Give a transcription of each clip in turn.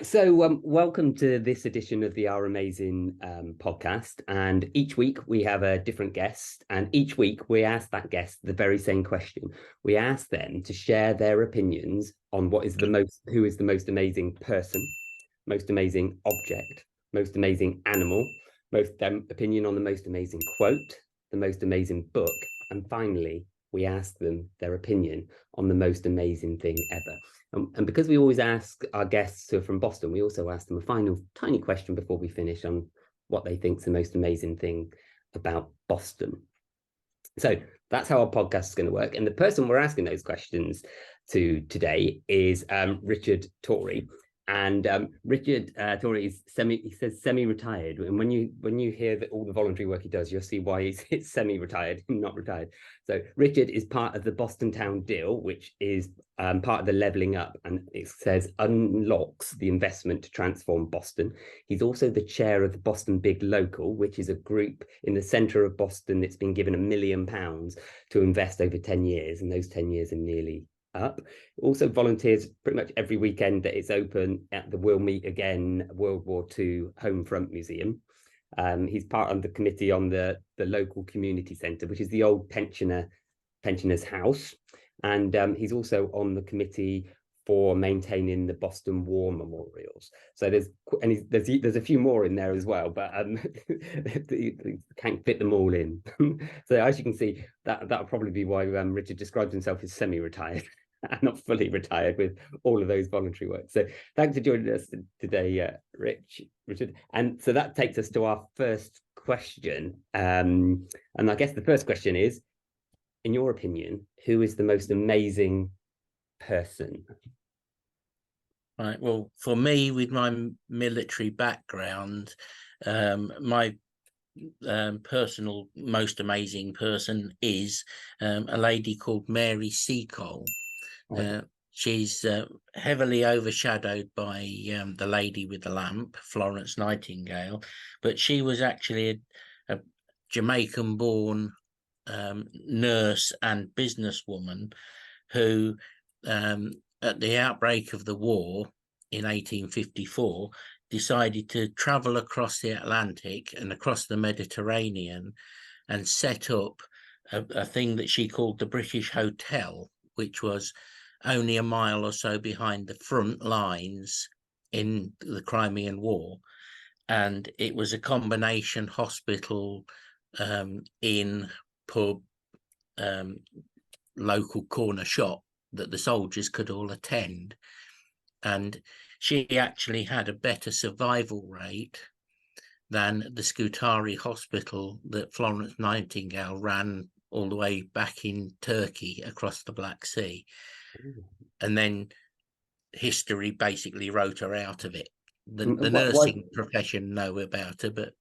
Right, so welcome to this edition of the Our Amazing podcast. And each week we have a different guest, and each week we ask that guest the very same question. We ask them to share their opinions on who is the most amazing person, most amazing object, most amazing animal, most opinion on the most amazing quote, the most amazing book, and finally we ask them their opinion on the most amazing thing ever. And because we always ask our guests who are from Boston, we also ask them a final tiny question before we finish on what they think is the most amazing thing about Boston. So that's how our podcast is going to work. And the person we're asking those questions to today is Richard Tory. And Richard Tory is semi-retired. And when you hear that all the voluntary work he does, you'll see why he's semi-retired, not retired. So Richard is part of the Boston Town Deal, which is part of the levelling up, and it says unlocks the investment to transform Boston. He's also the chair of the Boston Big Local, which is a group in the centre of Boston that's been given £1 million to invest over 10 years, and those 10 years are nearly up. Also volunteers pretty much every weekend that it's open at the We'll Meet Again WWII Home Front Museum. He's part of the committee on the local community centre, which is the old pensioners' house, and he's also on the committee for maintaining the Boston War memorials. So there's a few more in there as well, but can't fit them all in. So as you can see, that'll probably be why Richard describes himself as semi-retired. Not fully retired with all of those voluntary work. So thanks for joining us today, Richard. And so that takes us to our first question. And I guess the first question is, in your opinion, who is the most amazing person? Right. Well, for me, with my military background, my personal most amazing person is a lady called Mary Seacole. She's heavily overshadowed by the lady with the lamp, Florence Nightingale, but she was actually a Jamaican-born nurse and businesswoman who, at the outbreak of the war in 1854, decided to travel across the Atlantic and across the Mediterranean and set up a thing that she called the British Hotel, which was only a mile or so behind the front lines in the Crimean War. And it was a combination hospital, inn, pub, local corner shop that the soldiers could all attend. And she actually had a better survival rate than the Scutari Hospital that Florence Nightingale ran all the way back in Turkey across the Black Sea. And then history basically wrote her out of it. The nursing profession know about her, but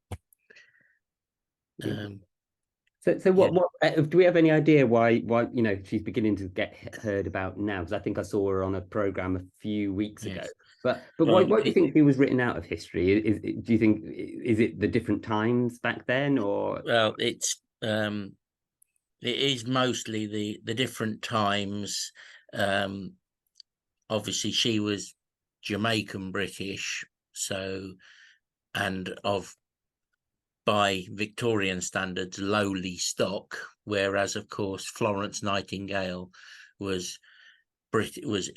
So what do we have any idea why she's beginning to get heard about now? Because I think I saw her on a program a few weeks ago. But why do you think she was written out of history? Do you think is it the different times back then, or? Well, it is mostly the different times. Obviously, she was Jamaican British, so, and by Victorian standards, lowly stock, whereas of course Florence Nightingale was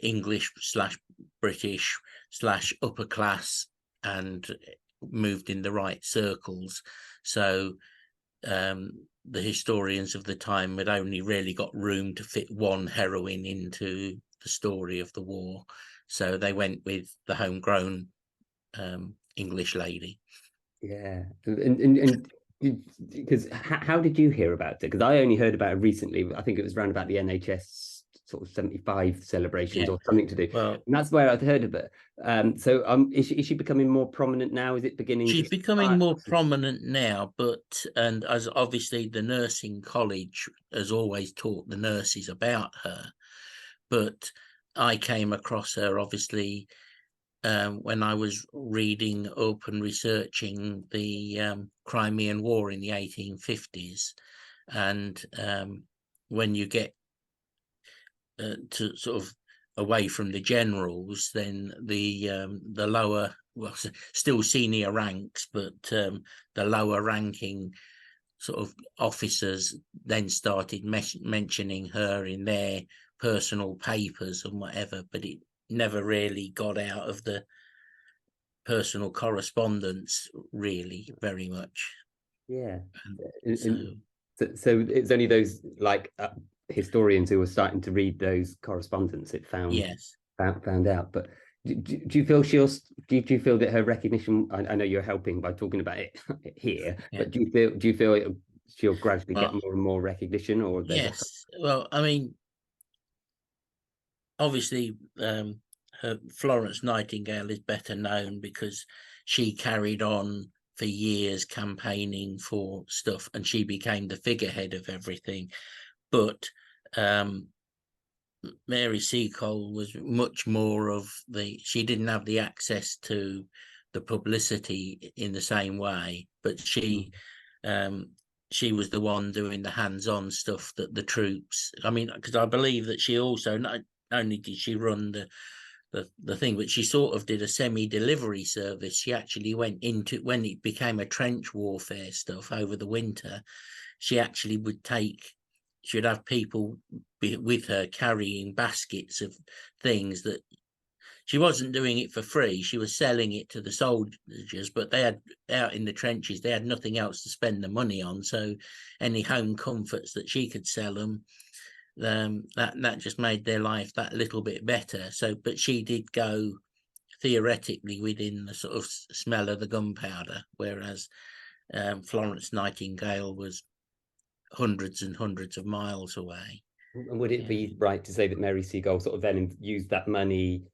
English/British/ upper class and moved in the right circles. So the historians of the time had only really got room to fit one heroine into the story of the war, so they went with the homegrown English lady. Yeah, and because how did you hear about it? Because I only heard about it recently. I think it was around about the NHS sort of 75 celebrations or something to do. Well, and that's where I'd heard of it. So is she becoming more prominent now? Is it beginning? She's becoming more prominent now, and as obviously the nursing college has always taught the nurses about her, but I came across her obviously when I was reading up and researching the Crimean War in the 1850s. And when you get to sort of away from the generals, then the lower, well, still senior ranks, but the lower ranking sort of officers then started mentioning her in their personal papers and whatever, but it never really got out of the personal correspondence really very much. Yeah. So So it's only those like historians who were starting to read those correspondence it yes. found out. But do you feel do you feel that her recognition? I know you're helping by talking about it here, Yeah. but do you feel she'll gradually get more and more recognition, or there's yes. Well, I mean, obviously, her Florence Nightingale is better known because she carried on for years campaigning for stuff, and she became the figurehead of everything. But Mary Seacole was much more of she didn't have the access to the publicity in the same way, but she was the one doing the hands-on stuff that the troops, I mean, because I believe that she also, not only did she run the thing, but she sort of did a semi-delivery service. She actually went into, when it became a trench warfare stuff over the winter, she actually she'd have people with her carrying baskets of things that she wasn't doing it for free. She was selling it to the soldiers, but they had, out in the trenches, they had nothing else to spend the money on. So any home comforts that she could sell them, that just made their life that little bit better. So, but she did go theoretically within the sort of smell of the gunpowder, whereas Florence Nightingale was hundreds and hundreds of miles away. And would it be right to say that Mary Seacole sort of then used that money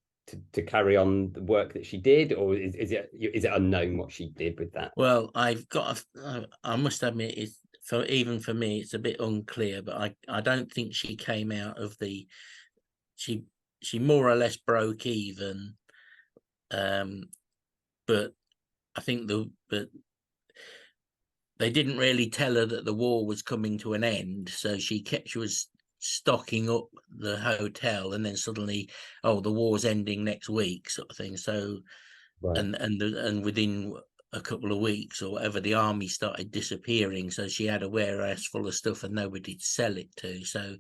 to carry on the work that she did, or is it unknown what she did with that? Well, I must admit, even for me, it's a bit unclear, but I don't think she came out of she more or less broke even, but I think but they didn't really tell her that the war was coming to an end, so she was stocking up the hotel, and then suddenly, oh, the war's ending next week, sort of thing. So, Right. and within a couple of weeks or whatever, the army started disappearing. So she had a warehouse full of stuff and nobody to sell it to. So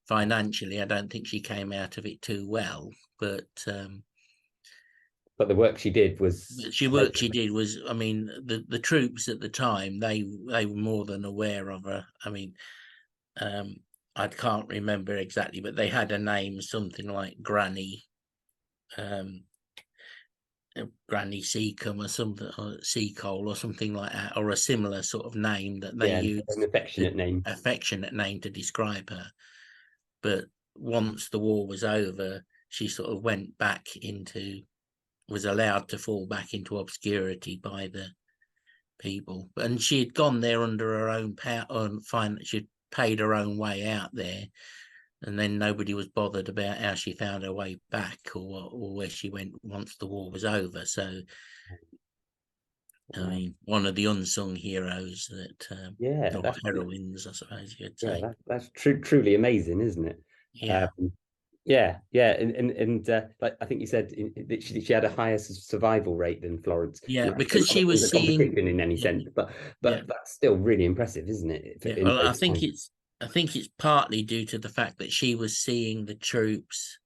financially, I don't think she came out of it too well. But the work she did was she did was, I mean, the troops at the time, they were more than aware of her. I mean, I can't remember exactly, but they had a name, something like Granny Seacombe or something, or Seacole or something like that, or a similar sort of name that they used, an affectionate name. affectionate name to describe her. But once the war was over, she sort of was allowed to fall back into obscurity by the people. And she had gone there under her own power, she'd paid her own way out there, and then nobody was bothered about how she found her way back or where she went once the war was over. So, I mean, one of the unsung heroes or heroines, I suppose you could say. That's truly amazing, isn't it? Yeah. And like I think you said that she had a higher survival rate than Florence. Yeah, Like, because she was the seeing. competition in any sense, but that's still really impressive, isn't it? Yeah. Well, I think it's partly due to the fact that she was seeing the troops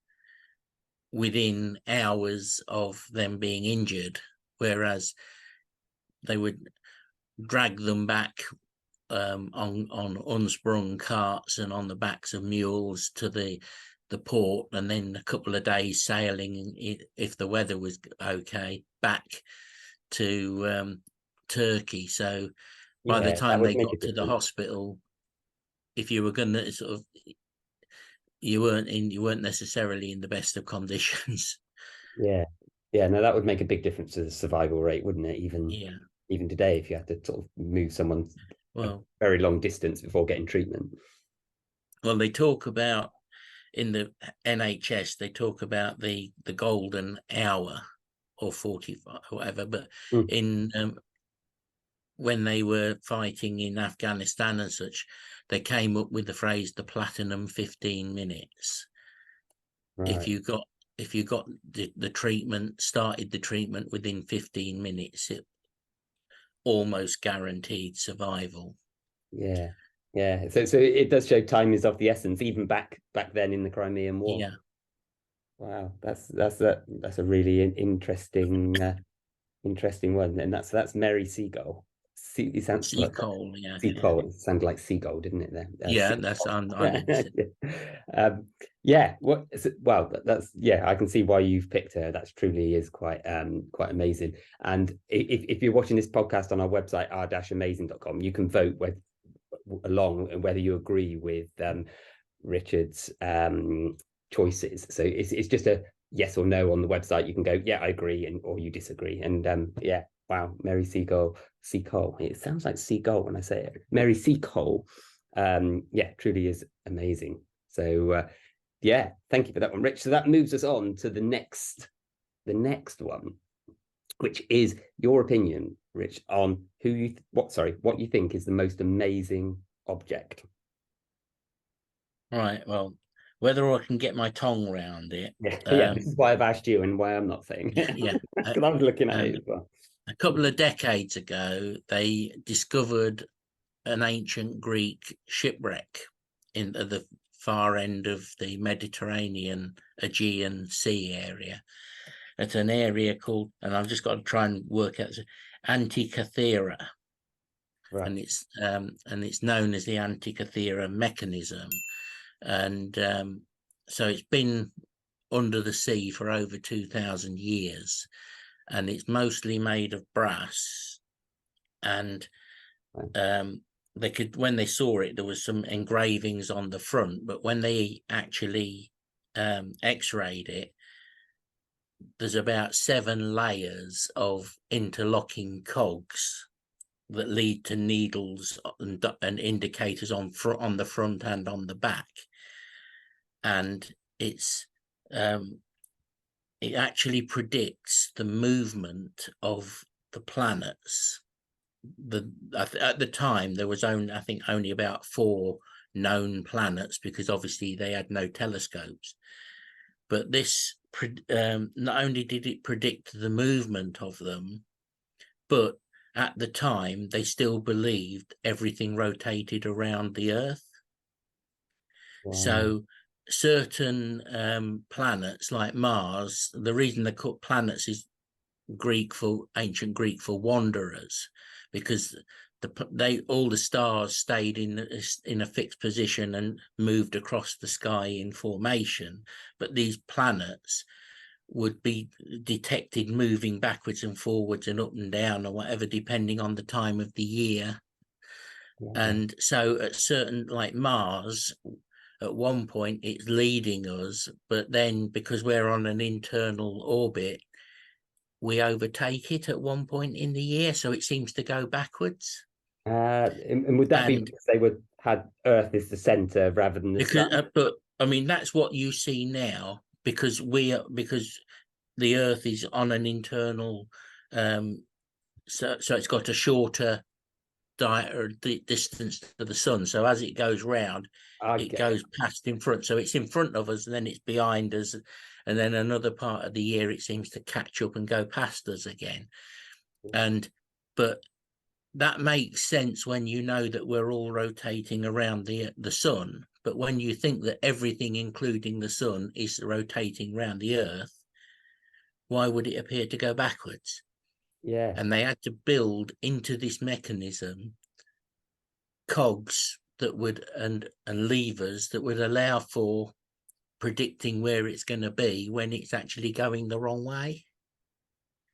within hours of them being injured, whereas they would drag them back on unsprung carts and on the backs of mules to the port, and then a couple of days sailing, if the weather was okay, back to Turkey. So by the time they got to the hospital, if you were going to sort of, you weren't necessarily in the best of conditions. No, that would make a big difference to the survival rate, wouldn't it? Even today, if you had to sort of move someone a very long distance before getting treatment. Well, they talk about, in the NHS, they talk about the golden hour or 45 or whatever, but in when they were fighting in Afghanistan and such, they came up with the phrase the platinum 15 minutes. if Right. you got the treatment, started the treatment within 15 minutes, it almost guaranteed survival. Yeah. Yeah. So it does show time is of the essence, even back then in the Crimean War. Yeah, Wow, that's a really interesting one, and that's Mary Seagull. It sounds sea like coal. Yeah, Seagull. It sounded like seagull, didn't it? There, yeah. That's I didn't see. um, yeah. Well, that's yeah. I can see why you've picked her. That's truly is quite amazing. And if you're watching this podcast on our website r-amazing.com, you can vote along and whether you agree with Richard's choices. So it's just a yes or no on the website. You can go, yeah, I agree, and or you disagree. And yeah, wow, Mary Seagull. It sounds like seagull when I say it. Mary Seagull. Yeah, truly is amazing. So yeah, thank you for that one, Rich. So that moves us on to the next one, which is your opinion, Rich, on what you think is the most amazing object. Right. Well, whether I can get my tongue around it. Yeah, this is why I've asked you and why I'm not saying it. Yeah. Because I was looking at it as well. A couple of decades ago, they discovered an ancient Greek shipwreck in at the far end of the Mediterranean Aegean Sea area, at an area called, and I've just got to try and work out, Antikythera, Right. and it's known as the Antikythera mechanism, and so it's been under the sea for over 2,000 years, and it's mostly made of brass. And they could, when they saw it, there was some engravings on the front, but when they actually x-rayed it, there's about 7 layers of interlocking cogs that lead to needles and indicators on the front and on the back. And it actually predicts the movement of the planets. At the time there was only about 4 known planets, because obviously they had no telescopes. But this not only did it predict the movement of them, but at the time they still believed everything rotated around the Earth. Wow. So certain planets like Mars, the reason they call planets is ancient Greek for wanderers, because all the stars stayed in a fixed position and moved across the sky in formation, but these planets would be detected moving backwards and forwards and up and down or whatever, depending on the time of the year. Wow. And so at certain, like Mars, at one point it's leading us, but then because we're on an internal orbit, we overtake it at one point in the year, so it seems to go backwards. And would that be because they had Earth as the center rather than the sun? But I mean, that's what you see now, because the Earth is on an internal, so it's got a shorter distance to the sun. So as it goes round, it goes past in front. So it's in front of us, and then it's behind us, and then another part of the year it seems to catch up and go past us again. But that makes sense when you know that we're all rotating around the sun. But when you think that everything, including the sun, is rotating around the Earth, why would it appear to go backwards? Yeah. And they had to build into this mechanism cogs that would and levers that would allow for predicting where it's going to be when it's actually going the wrong way.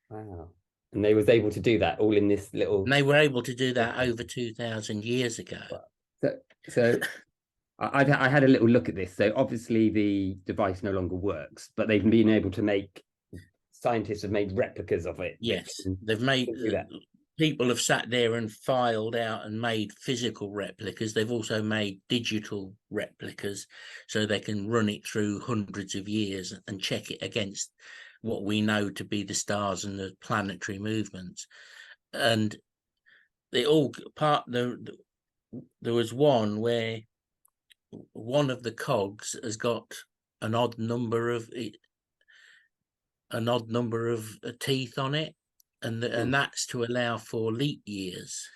Wow. And they was able to do that all in this little. And they were able to do that over 2,000 years ago. So I had a little look at this. So obviously the device no longer works, but they've been able to scientists have made replicas of it. Yes, they've made that. People have sat there and filed out and made physical replicas. They've also made digital replicas, so they can run it through hundreds of years and check it against what we know to be the stars and the planetary movements. And there was one where one of the cogs has got an odd number of teeth on it, and that's to allow for leap years.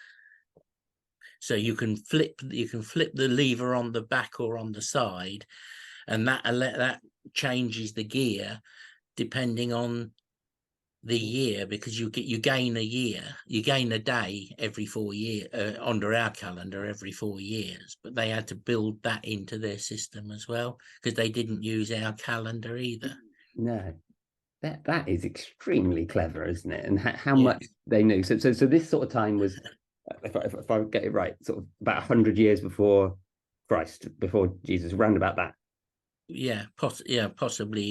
So you can flip the lever on the back or on the side, and that changes the gear depending on the year, because you gain a year, you gain a day every 4 years under our calendar every 4 years. But they had to build that into their system as well, because they didn't use our calendar either. No, that is extremely clever, isn't it? And how much they knew. So this sort of time was, if I get it right, sort of about 100 years before Christ, before Jesus, around about that. Yeah, possibly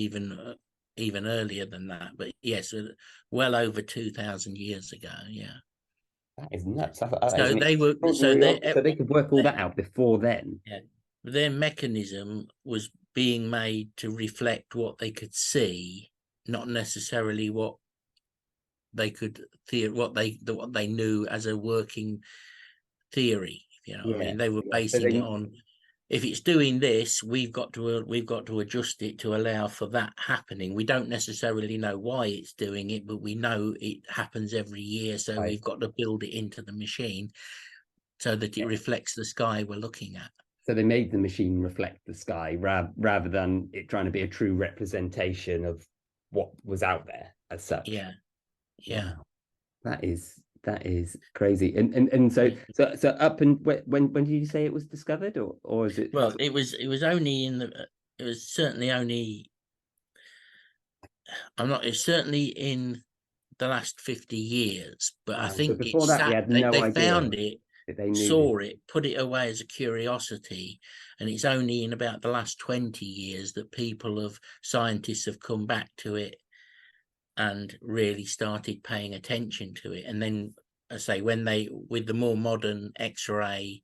even earlier than that, but yes, well over 2,000 years ago. Yeah, that is nuts. So they could work all that out before then. Yeah, their mechanism was being made to reflect what they could see, not necessarily what they could what they knew as a working theory. You know, I mean, they were basing it on, if it's doing this, we've got to adjust it to allow for that happening. We don't necessarily know why it's doing it, but we know it happens every year, so we've got to build it into the machine so that it reflects the sky we're looking at. So they made the machine reflect the sky rather than it trying to be a true representation of what was out there as such. Yeah. Wow. That is crazy. And so up and when did you say it was discovered, or is it? Well, it was only it was certainly only, it's certainly in the last 50 years, but I think before that we had no idea. They found it, they saw it, put it away as a curiosity, and it's only in about the last 20 years that scientists have come back to it and really started paying attention to it. And then, I say, with the more modern X-ray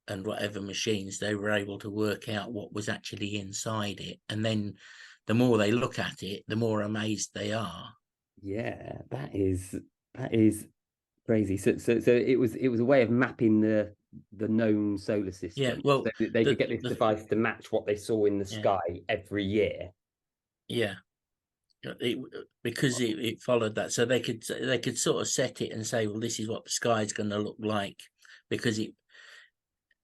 and whatever machines, they were able to work out what was actually inside it. And then the more they look at it, the more amazed they are. Yeah, that is crazy. So it was a way of mapping the known solar system. Yeah, well, so they could get this device to match what they saw in the sky every year. Yeah. Because it followed that, so they could sort of set it and say, well, this is what the sky is going to look like, because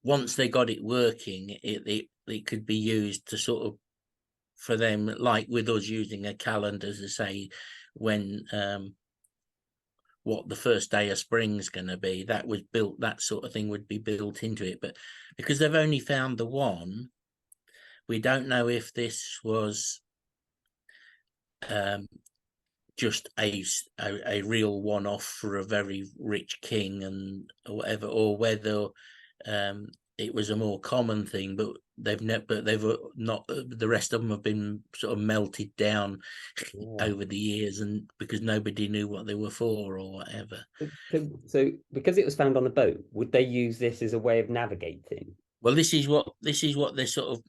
once they got it working, it could be used to sort of, for them, like with us using a calendar to say when what the first day of spring is going to be. That sort of thing would be built into it. But because they've only found the one, we don't know if this was just a real one-off for a very rich king and whatever, or whether it was a more common thing. But they've not. The rest of them have been sort of melted down over the years, and because nobody knew what they were for or whatever. So because it was found on a boat, would they use this as a way of navigating? Well, this is what they're sort of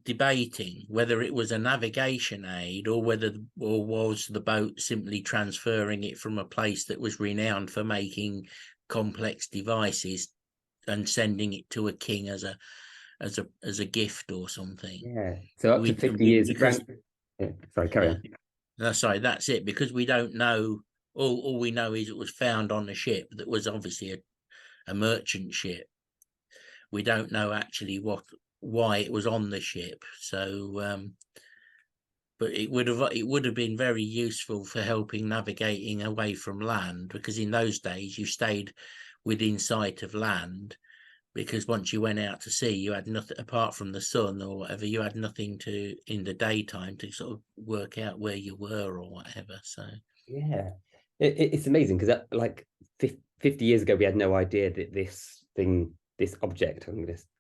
debating, whether it was a navigation aid or was the boat simply transferring it from a place that was renowned for making complex devices and sending it to a king as a gift or something. Yeah. So up to 50 years. Sorry, carry on. No, sorry, that's it. Because we don't know. All we know is it was found on a ship that was obviously a merchant ship. We don't know actually why it was on the ship. So but it would have been very useful for helping navigating away from land, because in those days you stayed within sight of land, because once you went out to sea, you had nothing apart from the sun or whatever. You had nothing in the daytime to sort of work out where you were or whatever. So yeah, it's amazing, because like 50 years ago we had no idea that this object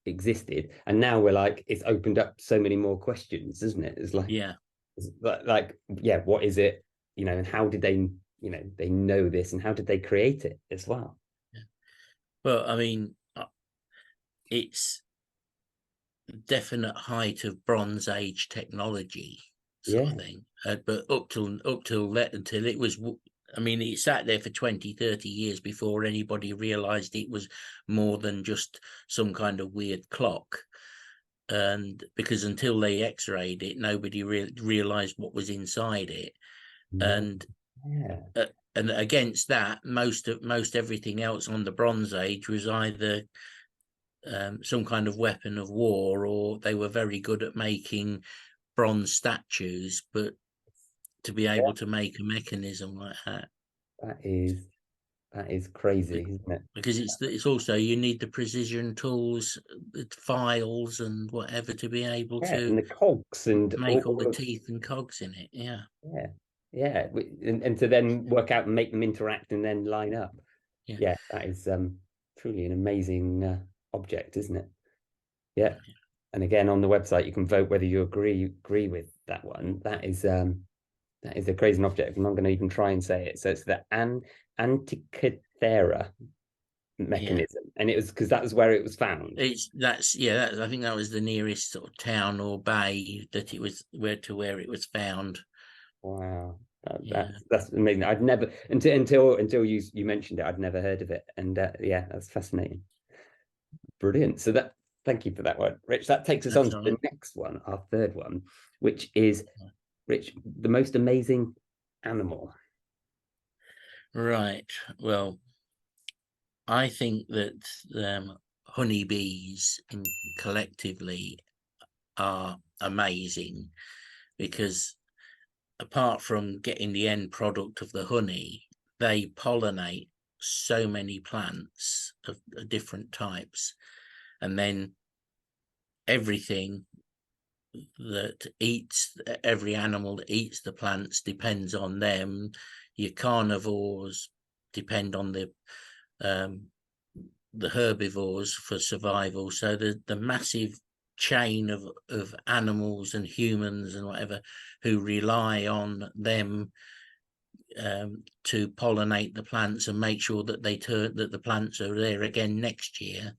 existed, and now we're like, it's opened up so many more questions, isn't it? It's like, what is it, and how did they know this, and how did they create it as well? Well, I mean, it's definite height of Bronze Age technology sort of thing, but until it was, I mean, it sat there for 20-30 years before anybody realized it was more than just some kind of weird clock. and because until they x-rayed it, nobody realized what was inside it. And and against that, most everything else on the Bronze Age was either some kind of weapon of war, or they were very good at making bronze statues. But to be able to make a mechanism like that, that is crazy, isn't it? Because it's also, you need the precision tools, the files and whatever, to be able to and the cogs and make all the teeth and cogs in it. And to then work out and make them interact and then line up. That is truly an amazing object, isn't it? And again, on the website you can vote whether you agree with that one. That is a crazy object. I'm not going to even try and say it. So it's the Antikythera mechanism, and it was because that was where it was found. I think that was the nearest sort of town or bay that it was where it was found. Wow, that's amazing. I'd never until you mentioned it, I'd never heard of it, and that's fascinating. Brilliant. So thank you for that one, Rich. That takes us on to the next one, our third one, which is, Rich, the most amazing animal. Right. Well, I think that honeybees collectively are amazing, because apart from getting the end product of the honey, they pollinate so many plants of different types, and then everything that every animal that eats the plants depends on them. Your carnivores depend on the herbivores for survival. So the massive chain of animals and humans and whatever who rely on them to pollinate the plants and make sure that that the plants are there again next year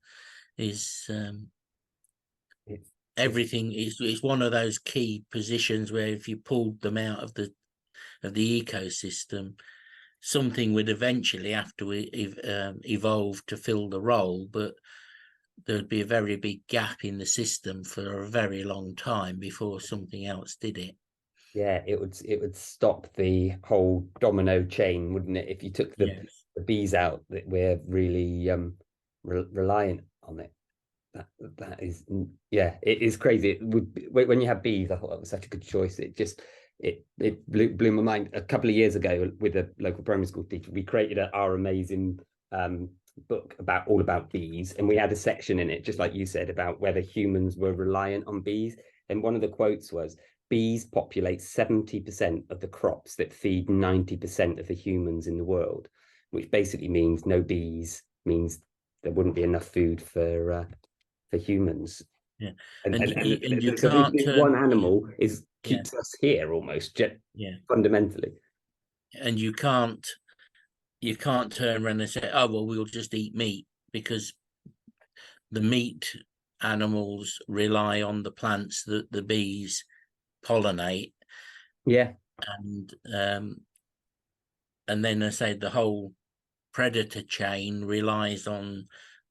is everything. Is one of those key positions where if you pulled them out of the ecosystem, something would eventually have to evolve to fill the role, but there'd be a very big gap in the system for a very long time before something else did it. It would stop the whole domino chain, wouldn't it? If you took the bees out, that we're really reliant on it. That is, it is crazy. It would be, when you have bees, I thought that was such a good choice. It blew my mind. A couple of years ago, with a local primary school teacher, we created our amazing book all about bees, and we had a section in it, just like you said, about whether humans were reliant on bees. And one of the quotes was, bees populate 70% of the crops that feed 90% of the humans in the world, which basically means no bees means there wouldn't be enough food for humans. And you can't one animal keeps us here almost, fundamentally. And you can't turn around and say, oh well, we'll just eat meat, because the meat animals rely on the plants that the bees pollinate. And then I say the whole predator chain relies on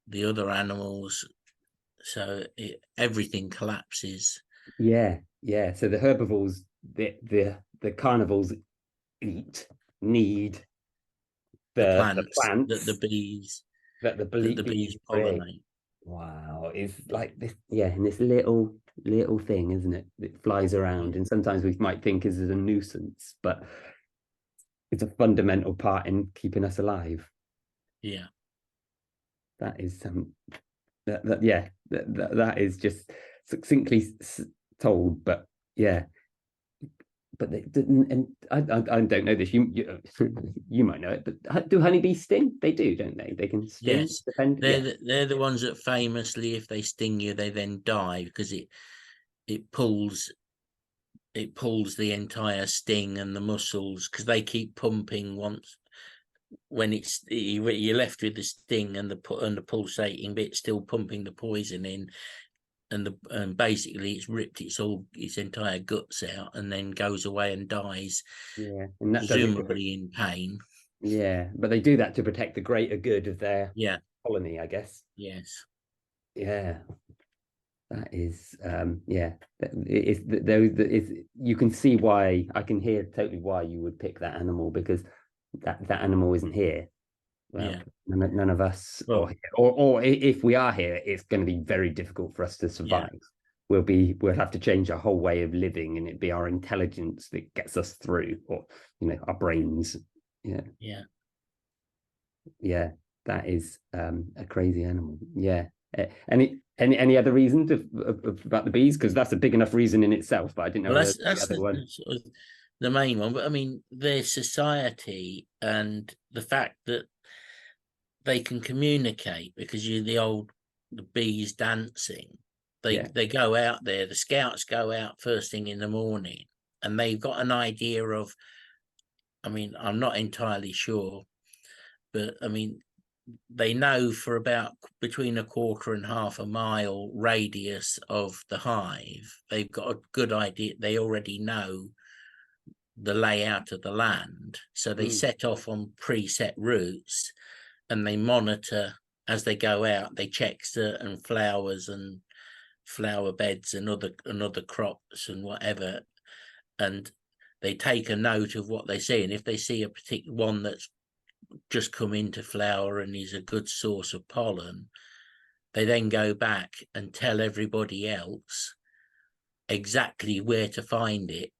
the other animals, so everything collapses. So the herbivores, the carnivores need the plants that the bees pollinate. Wow, it's like this, and this little thing, isn't it? It flies around, and sometimes we might think is a nuisance, but it's a fundamental part in keeping us alive. That is that is just succinctly told, but but they didn't. And I don't know this. You might know it, but do honeybees sting? They do, don't they? They can sting. Yes, they're the ones that famously, if they sting you, they then die, because it pulls the entire sting and the muscles, because they keep pumping once. When you're left with the sting and the pulsating bit still pumping the poison in, and basically it's ripped its entire guts out and then goes away and dies, and that presumably in pain. But they do that to protect the greater good of their colony, I guess. Yes. That is, you can see why. I can hear totally why you would pick that animal, because that animal isn't here. Well, Yeah. none of us, Well, or if we are here, it's going to be very difficult for us to survive. yeah. We'll have to change our whole way of living, and it'd be our intelligence that gets us through, or our brains. Yeah, Yeah. yeah, that is a crazy animal. Yeah. Any other reasons about the bees? Because that's a big enough reason in itself, but I didn't know Well, the that's other one. sort of the main one. But I mean, their society and the fact that they can communicate, because the bees dancing. They go out there. The scouts go out first thing in the morning, and they've got an idea of. I mean, I'm not entirely sure, but I mean, they know for about between a quarter and half a mile radius of the hive. They've got a good idea. They already know the layout of the land, so they set off on preset routes, and they monitor as they go out. They check certain flowers and flower beds and other crops and whatever, and they take a note of what they see. And if they see a particular one that's just come into flower and is a good source of pollen, they then go back and tell everybody else exactly where to find it.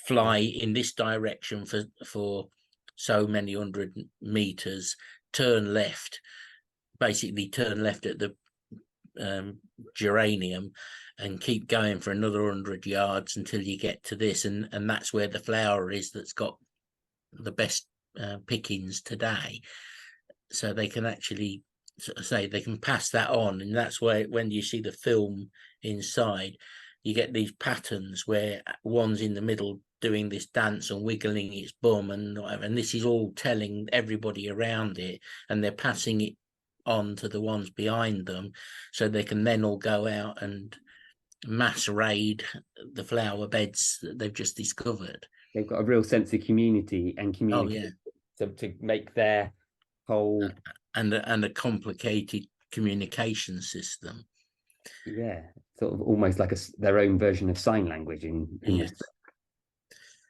Fly in this direction for so many 100 meters, turn left, basically turn left at the geranium, and keep going for another 100 yards until you get to this, and that's where the flower is that's got the best pickings today. So they can actually say, they can pass that on, and that's where when you see the film inside, you get these patterns where one's in the middle doing this dance and wiggling its bum and whatever, and this is all telling everybody around it, and they're passing it on to the ones behind them, so they can then all go out and mass raid the flower beds that they've just discovered. They've got a real sense of community and communication. to make their whole and a complicated communication system. Yeah, sort of almost like their own version of sign language in yes. respect.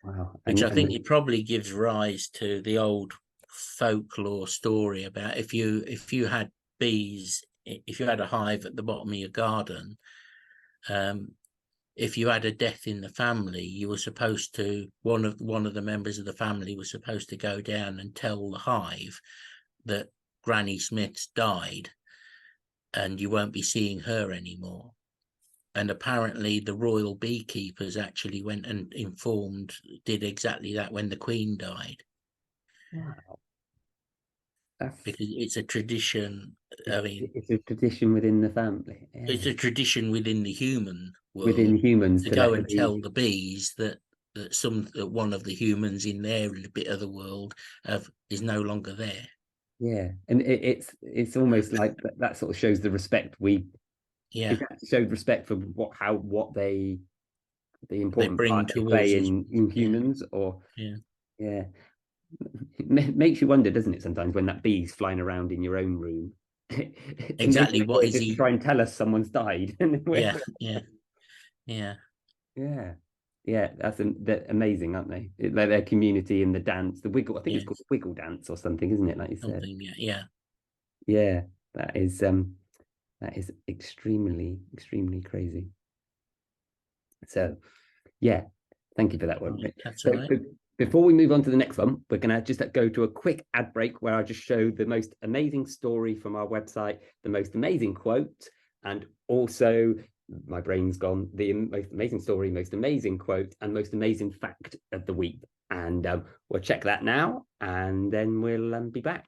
Wow. Which I think it probably gives rise to the old folklore story about if you had bees, if you had a hive at the bottom of your garden, if you had a death in the family, you were supposed to, one of the members of the family was supposed to go down and tell the hive that Granny Smith's died and you won't be seeing her anymore. And apparently the royal beekeepers actually went and did exactly that when the Queen died. Wow. Because it's a tradition. I mean, it's a tradition within the family. Yeah. It's a tradition within the human world, within humans, to go and tell the bees that one of the humans in their bit of the world is no longer there. Yeah, and it's almost like that sort of shows the respect showed respect for the important bring part they play towards in humans. Or yeah. It makes you wonder, doesn't it, sometimes, when that bee's flying around in your own room. Exactly. What is he to try and tell us someone's died? Yeah, that's they're amazing, aren't they? Their community and the dance, the wiggle. I think it's called the wiggle dance or something, isn't it? Like you said. Yeah. That is extremely crazy. So, yeah, thank you for that one. That's all right. Before we move on to the next one, we're going to just go to a quick ad break where I just show the most amazing story from our website, the most amazing quote, and also, my brain's gone, the most amazing story, most amazing quote, and most amazing fact of the week. And we'll check that now, and then we'll be back.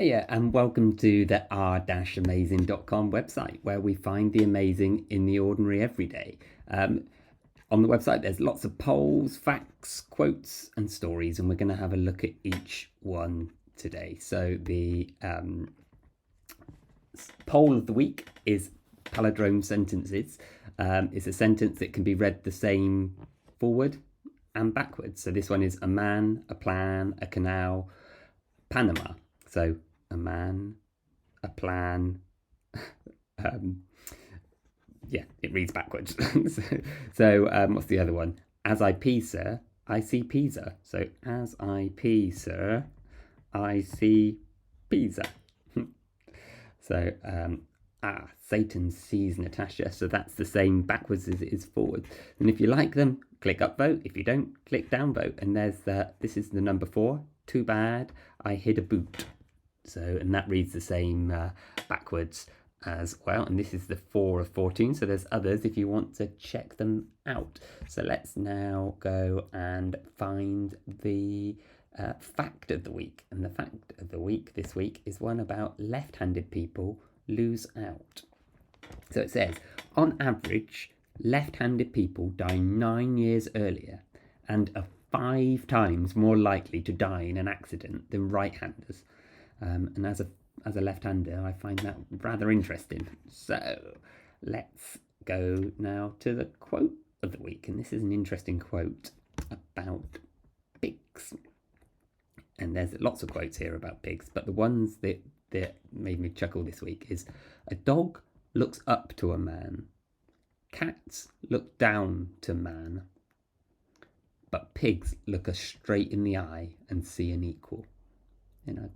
Yeah, and welcome to the r-amazing.com website, where we find the amazing in the ordinary every day. On the website, there's lots of polls, facts, quotes, and stories, and we're going to have a look at each one today. So the poll of the week is palindrome sentences. It's a sentence that can be read the same forward and backwards. So this one is a man, a plan, a canal, Panama. So a man, a plan. Yeah, it reads backwards. So what's the other one? As I pee, sir, I see Pisa. So as I pee, sir, I see Pisa. So Satan sees Natasha. So that's the same backwards as it is forward. And if you like them, click upvote. If you don't, click downvote. And there's this is the number 4. Too bad I hid a boot. So, and that reads the same backwards as well. And this is the 4 of 14. So there's others if you want to check them out. So let's now go and find the fact of the week. And the fact of the week this week is one about left-handed people lose out. So it says, on average, left-handed people die 9 years earlier and are 5 times more likely to die in an accident than right-handers. And as a left-hander, I find that rather interesting. So let's go now to the quote of the week. And this is an interesting quote about pigs. And there's lots of quotes here about pigs, but the ones that made me chuckle this week is, a dog looks up to a man, cats look down to man, but pigs look us straight in the eye and see an equal. You know,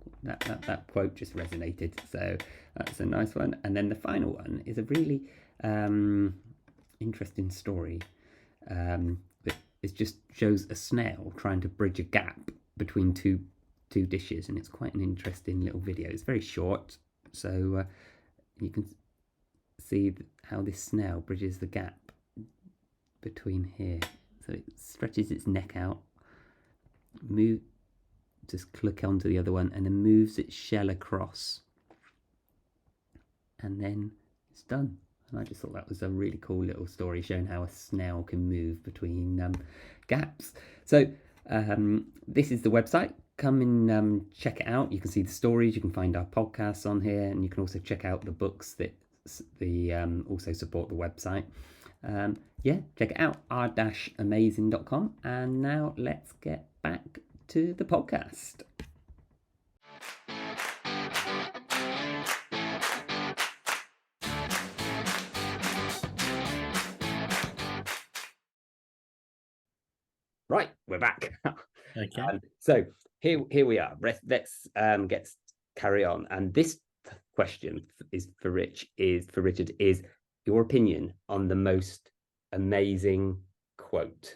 that quote just resonated, so that's a nice one. And then the final one is a really interesting story. It just shows a snail trying to bridge a gap between two dishes, and it's quite an interesting little video. It's very short, so you can see how this snail bridges the gap between here. So it stretches its neck out, just click onto the other one, and then moves its shell across, and then it's done. And I just thought that was a really cool little story showing how a snail can move between gaps. So this is the website. Come and check it out. You can see the stories, you can find our podcasts on here, and you can also check out the books that also support the website. Yeah, check it out, r-amazing.com. And now let's get back to the podcast. Right, we're back. Okay. So here we are. Let's carry on. And this question is for Richard. Is your opinion on the most amazing quote?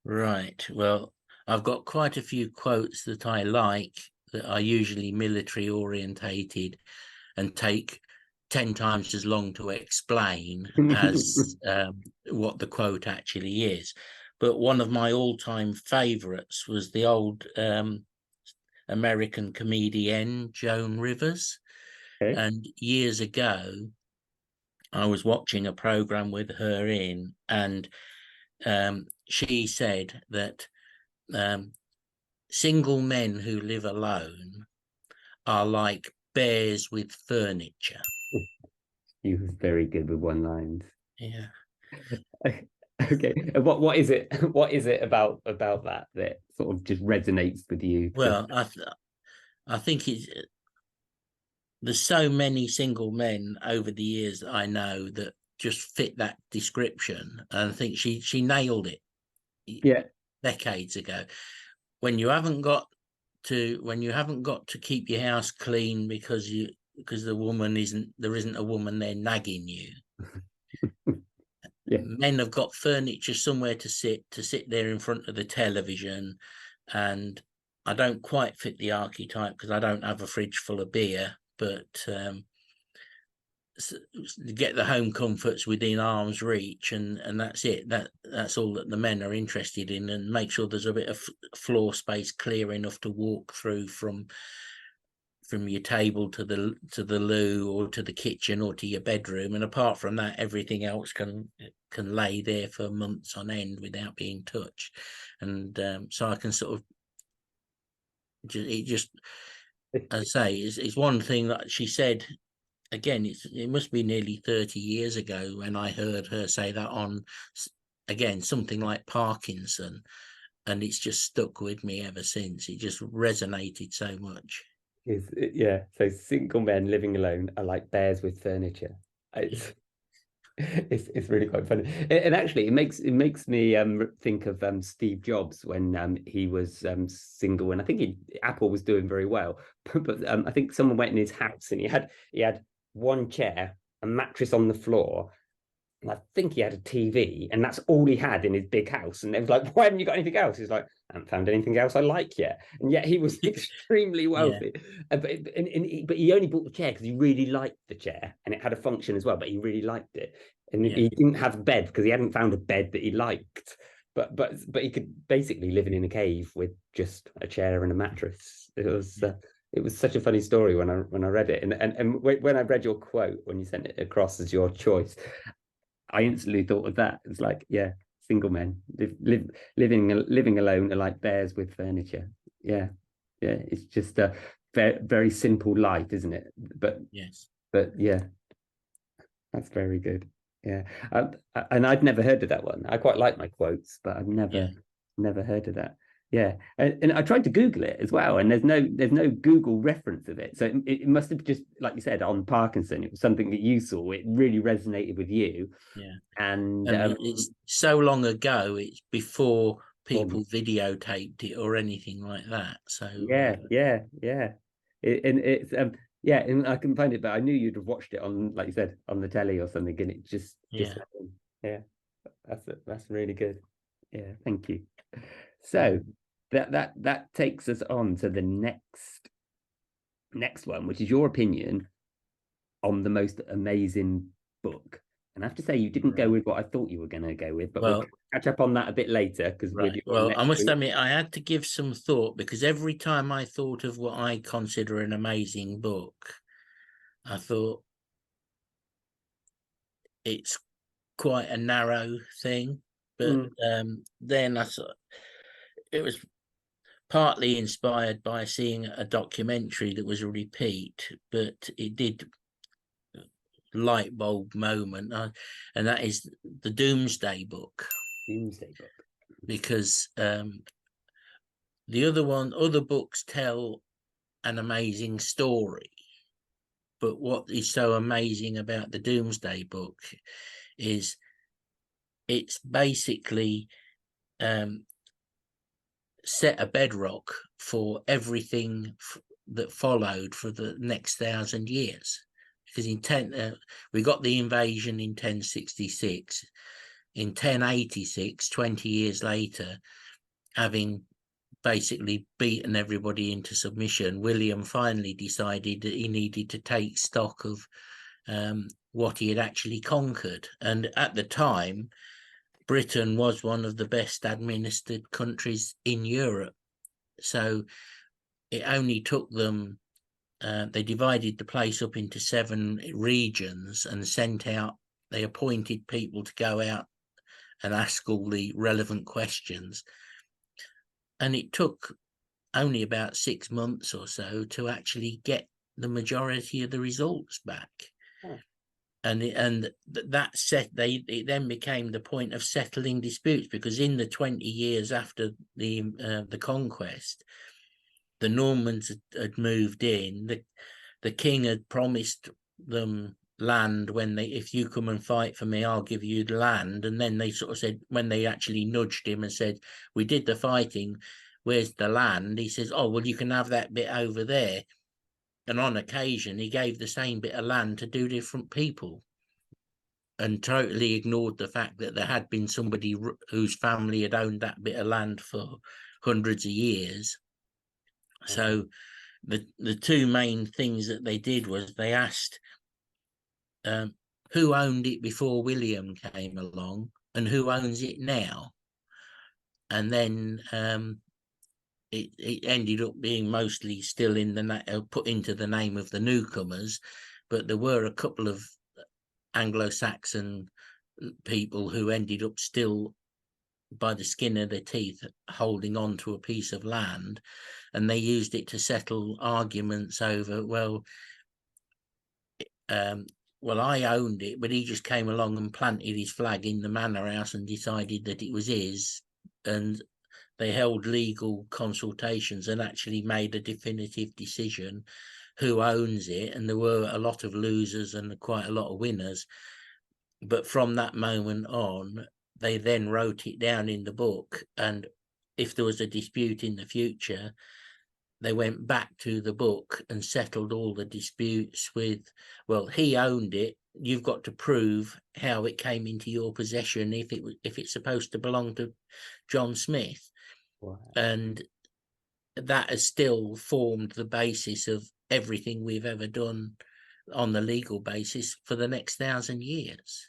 Right. Well, I've got quite a few quotes that I like that are usually military orientated and take 10 times as long to explain as what the quote actually is. But one of my all-time favorites was the old American comedian Joan Rivers. Okay. And years ago, I was watching a program with her in, and she said that single men who live alone are like bears with furniture. He was very good with one-liners. Yeah. Okay. What is it? What is it about that sort of just resonates with you? Well, I think there's so many single men over the years that I know that just fit that description, and I think she nailed it. Yeah. Decades ago, when you haven't got to keep your house clean because there isn't a woman there nagging you. Yeah. Men have got furniture somewhere to sit there in front of the television, and I don't quite fit the archetype because I don't have a fridge full of beer, but get the home comforts within arm's reach, and that's it. That's all that the men are interested in, and make sure there's a bit of floor space clear enough to walk through from your table to the loo or to the kitchen or to your bedroom, and apart from that, everything else can lay there for months on end without being touched. And so I can sort of as I say, it's one thing that she said. Again, it must be nearly 30 years ago when I heard her say that on again, something like Parkinson, and it's just stuck with me ever since. It just resonated so much. Yeah. So single men living alone are like bears with furniture. It's it's really quite funny. And actually, it makes me think of Steve Jobs when he was single, and I think Apple was doing very well. But I think someone went in his house and he had one chair, a mattress on the floor, and I think he had a TV, and that's all he had in his big house. And they was like, "Why haven't you got anything else?" He's like, "I haven't found anything else I like yet." And yet he was extremely Yeah, wealthy. But he only bought the chair because he really liked the chair, and it had a function as well. But he really liked it, and yeah, he didn't have a bed because he hadn't found a bed that he liked. But he could basically live in a cave with just a chair and a mattress. yeah. It was such a funny story when I read it, and when I read your quote when you sent it across as your choice, I instantly thought of that. It's like, yeah, single men living alone are like bears with furniture. Yeah, yeah. It's just a very, very simple life, isn't it? Yes. But yeah, that's very good. Yeah, and I'd never heard of that one. I quite like my quotes, but I've Yeah. never heard of that. Yeah, and I tried to Google it as well, and there's no Google reference of it. So it must have just, like you said, on Parkinson. It was something that you saw. It really resonated with you, Yeah. and And it's so long ago, it's before well, people videotaped it or anything like that. So yeah. And it's yeah, and I can find it, but I knew you'd have watched it on, like you said, on the telly or something, and it just yeah. happened. Yeah, that's really good. Yeah, thank you. So that takes us on to the next one, which is your opinion on the most amazing book. And I have to say, you didn't go Right. with what I thought you were going to go with, but we'll Well, catch up on that a bit later because with right. your Well, I next must week. admit, I had to give some thought because every time I thought of what I consider an amazing book, I thought it's quite a narrow thing. But Mm, then I thought it was partly inspired by seeing a documentary that was a repeat, but it did light bulb moment, and that is the Doomsday Book, Doomsday Book. because other books tell an amazing story, but what is so amazing about the Doomsday Book is it's basically set a bedrock for everything that followed for the next 1,000 years. Because we got the invasion in 1066. In 1086, 20 years later, having basically beaten everybody into submission, William finally decided that he needed to take stock of what he had actually conquered. And at the time, Britain was one of the best administered countries in Europe. So it only took them, they divided the place up into 7 regions and they appointed people to go out and ask all the relevant questions. And it took only about 6 months or so to actually get the majority of the results back. Oh. And that it then became the point of settling disputes, because in the 20 years after the conquest, the Normans had moved in. The king had promised them land if you come and fight for me, I'll give you the land. And then they sort of said, when they actually nudged him and said, we did the fighting, where's the land? He says, oh, well, you can have that bit over there. And on occasion, he gave the same bit of land to 2 different people, and totally ignored the fact that there had been somebody whose family had owned that bit of land for hundreds of years. So the 2 main things that they did was they asked who owned it before William came along and who owns it now. And then it ended up being mostly still put into the name of the newcomers, but there were a couple of Anglo-Saxon people who ended up still by the skin of their teeth holding on to a piece of land, and they used it to settle arguments over, well, well, I owned it, but he just came along and planted his flag in the manor house and decided that it was his. And they held legal consultations and actually made a definitive decision who owns it. And there were a lot of losers and quite a lot of winners. But from that moment on, they then wrote it down in the book. And if there was a dispute in the future, they went back to the book and settled all the disputes with, well, he owned it. You've got to prove how it came into your possession if it's supposed to belong to John Smith. Wow. And that has still formed the basis of everything we've ever done on the legal basis for the next 1,000 years.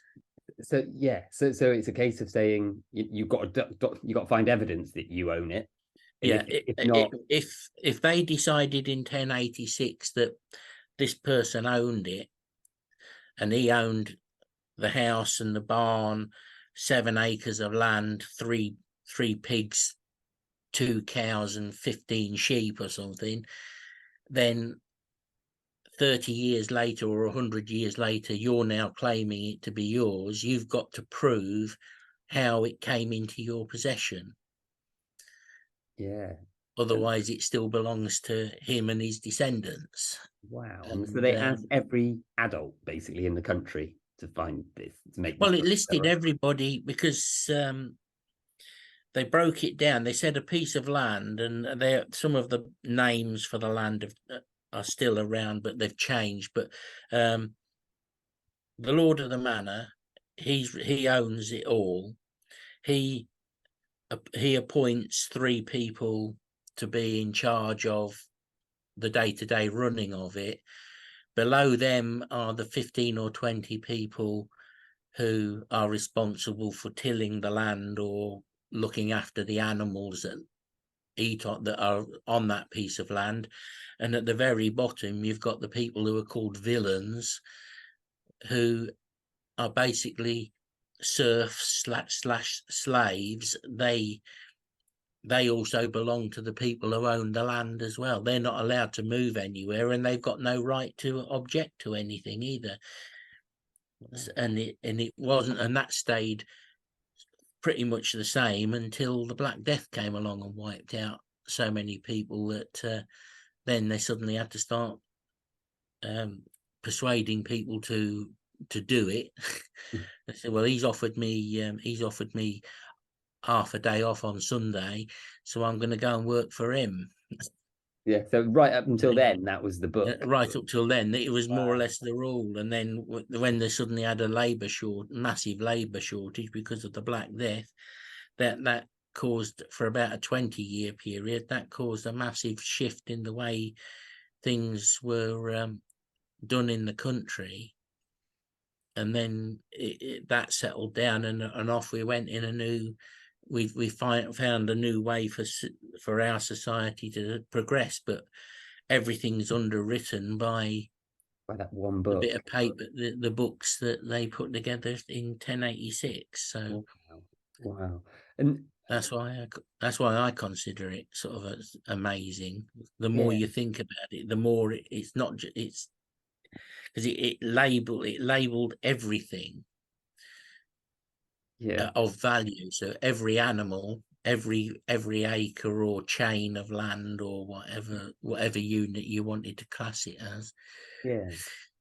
So yeah, so it's a case of saying you've got to find evidence that you own it. And Yeah, if not, if they decided in 1086 that this person owned it, and he owned the house and the barn, 7 acres of land, three pigs, 2 cows, and 15 sheep or something, then 30 years later or 100 years later, you're now claiming it to be yours. You've got to prove how it came into your possession. yeah. Otherwise, it still belongs to him and his descendants. Wow. And so they asked every adult basically in the country to find this, to make this. Well, it listed everybody because they broke it down. They said a piece of land, and some of the names for the land are still around, but they've changed. But the Lord of the Manor, he owns it all. He appoints 3 people to be in charge of the day-to-day running of it. Below them are the 15 or 20 people who are responsible for tilling the land or looking after the animals that are on that piece of land. And at the very bottom, you've got the people who are called villains, who are basically serfs slash slaves. They also belong to the people who own the land as well. They're not allowed to move anywhere, and they've got no right to object to anything either. And it wasn't, and that stayed pretty much the same until the Black Death came along and wiped out so many people that then they suddenly had to start persuading people to do it. They said, well, he's offered me half a day off on Sunday, so I'm going to go and work for him. Yeah, so right up until then, that was the book. Right up till then, it was more or less the rule. And then when they suddenly had a massive labour shortage because of the Black Death, that caused, for about a 20-year period, that caused a massive shift in the way things were done in the country. And then that settled down, and off we went in a new. We found a new way for our society to progress, but everything's underwritten by that one book, a bit of paper, the books that they put together in 1086. So wow. And that's why I consider it sort of as amazing. The more you think about it, the more it's not just, it's because it labeled everything of value. So every animal, every acre or chain of land or whatever unit you wanted to class it as. Yeah.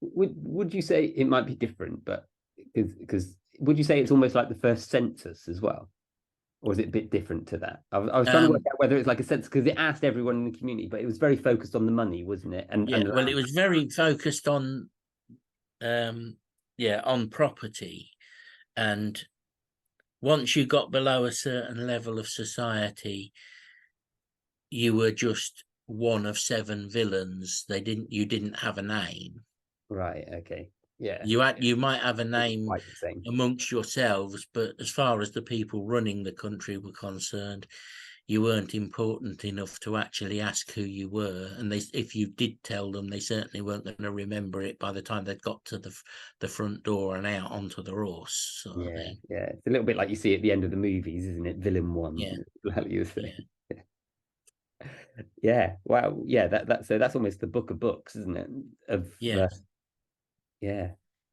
Would you say it might be different, but because would you say it's almost like the first census as well? Or is it a bit different to that? I was trying to work out whether it's like a census, because it asked everyone in the community, but it was very focused on the money, wasn't it? And well, it was very focused on on property. And once you got below a certain level of society, you were just one of 7 villains. You didn't have a name. Right, okay. Yeah. You might have a name amongst yourselves, but as far as the people running the country were concerned, you weren't important enough to actually ask who you were. And if you did tell them, they certainly weren't going to remember it by the time they'd got to the front door and out onto the horse. Yeah, it's a little bit like you see at the end of the movies, isn't it? Villain 1. Yeah. Like you were saying. Yeah. Wow. Yeah, that's almost the book of books, isn't it?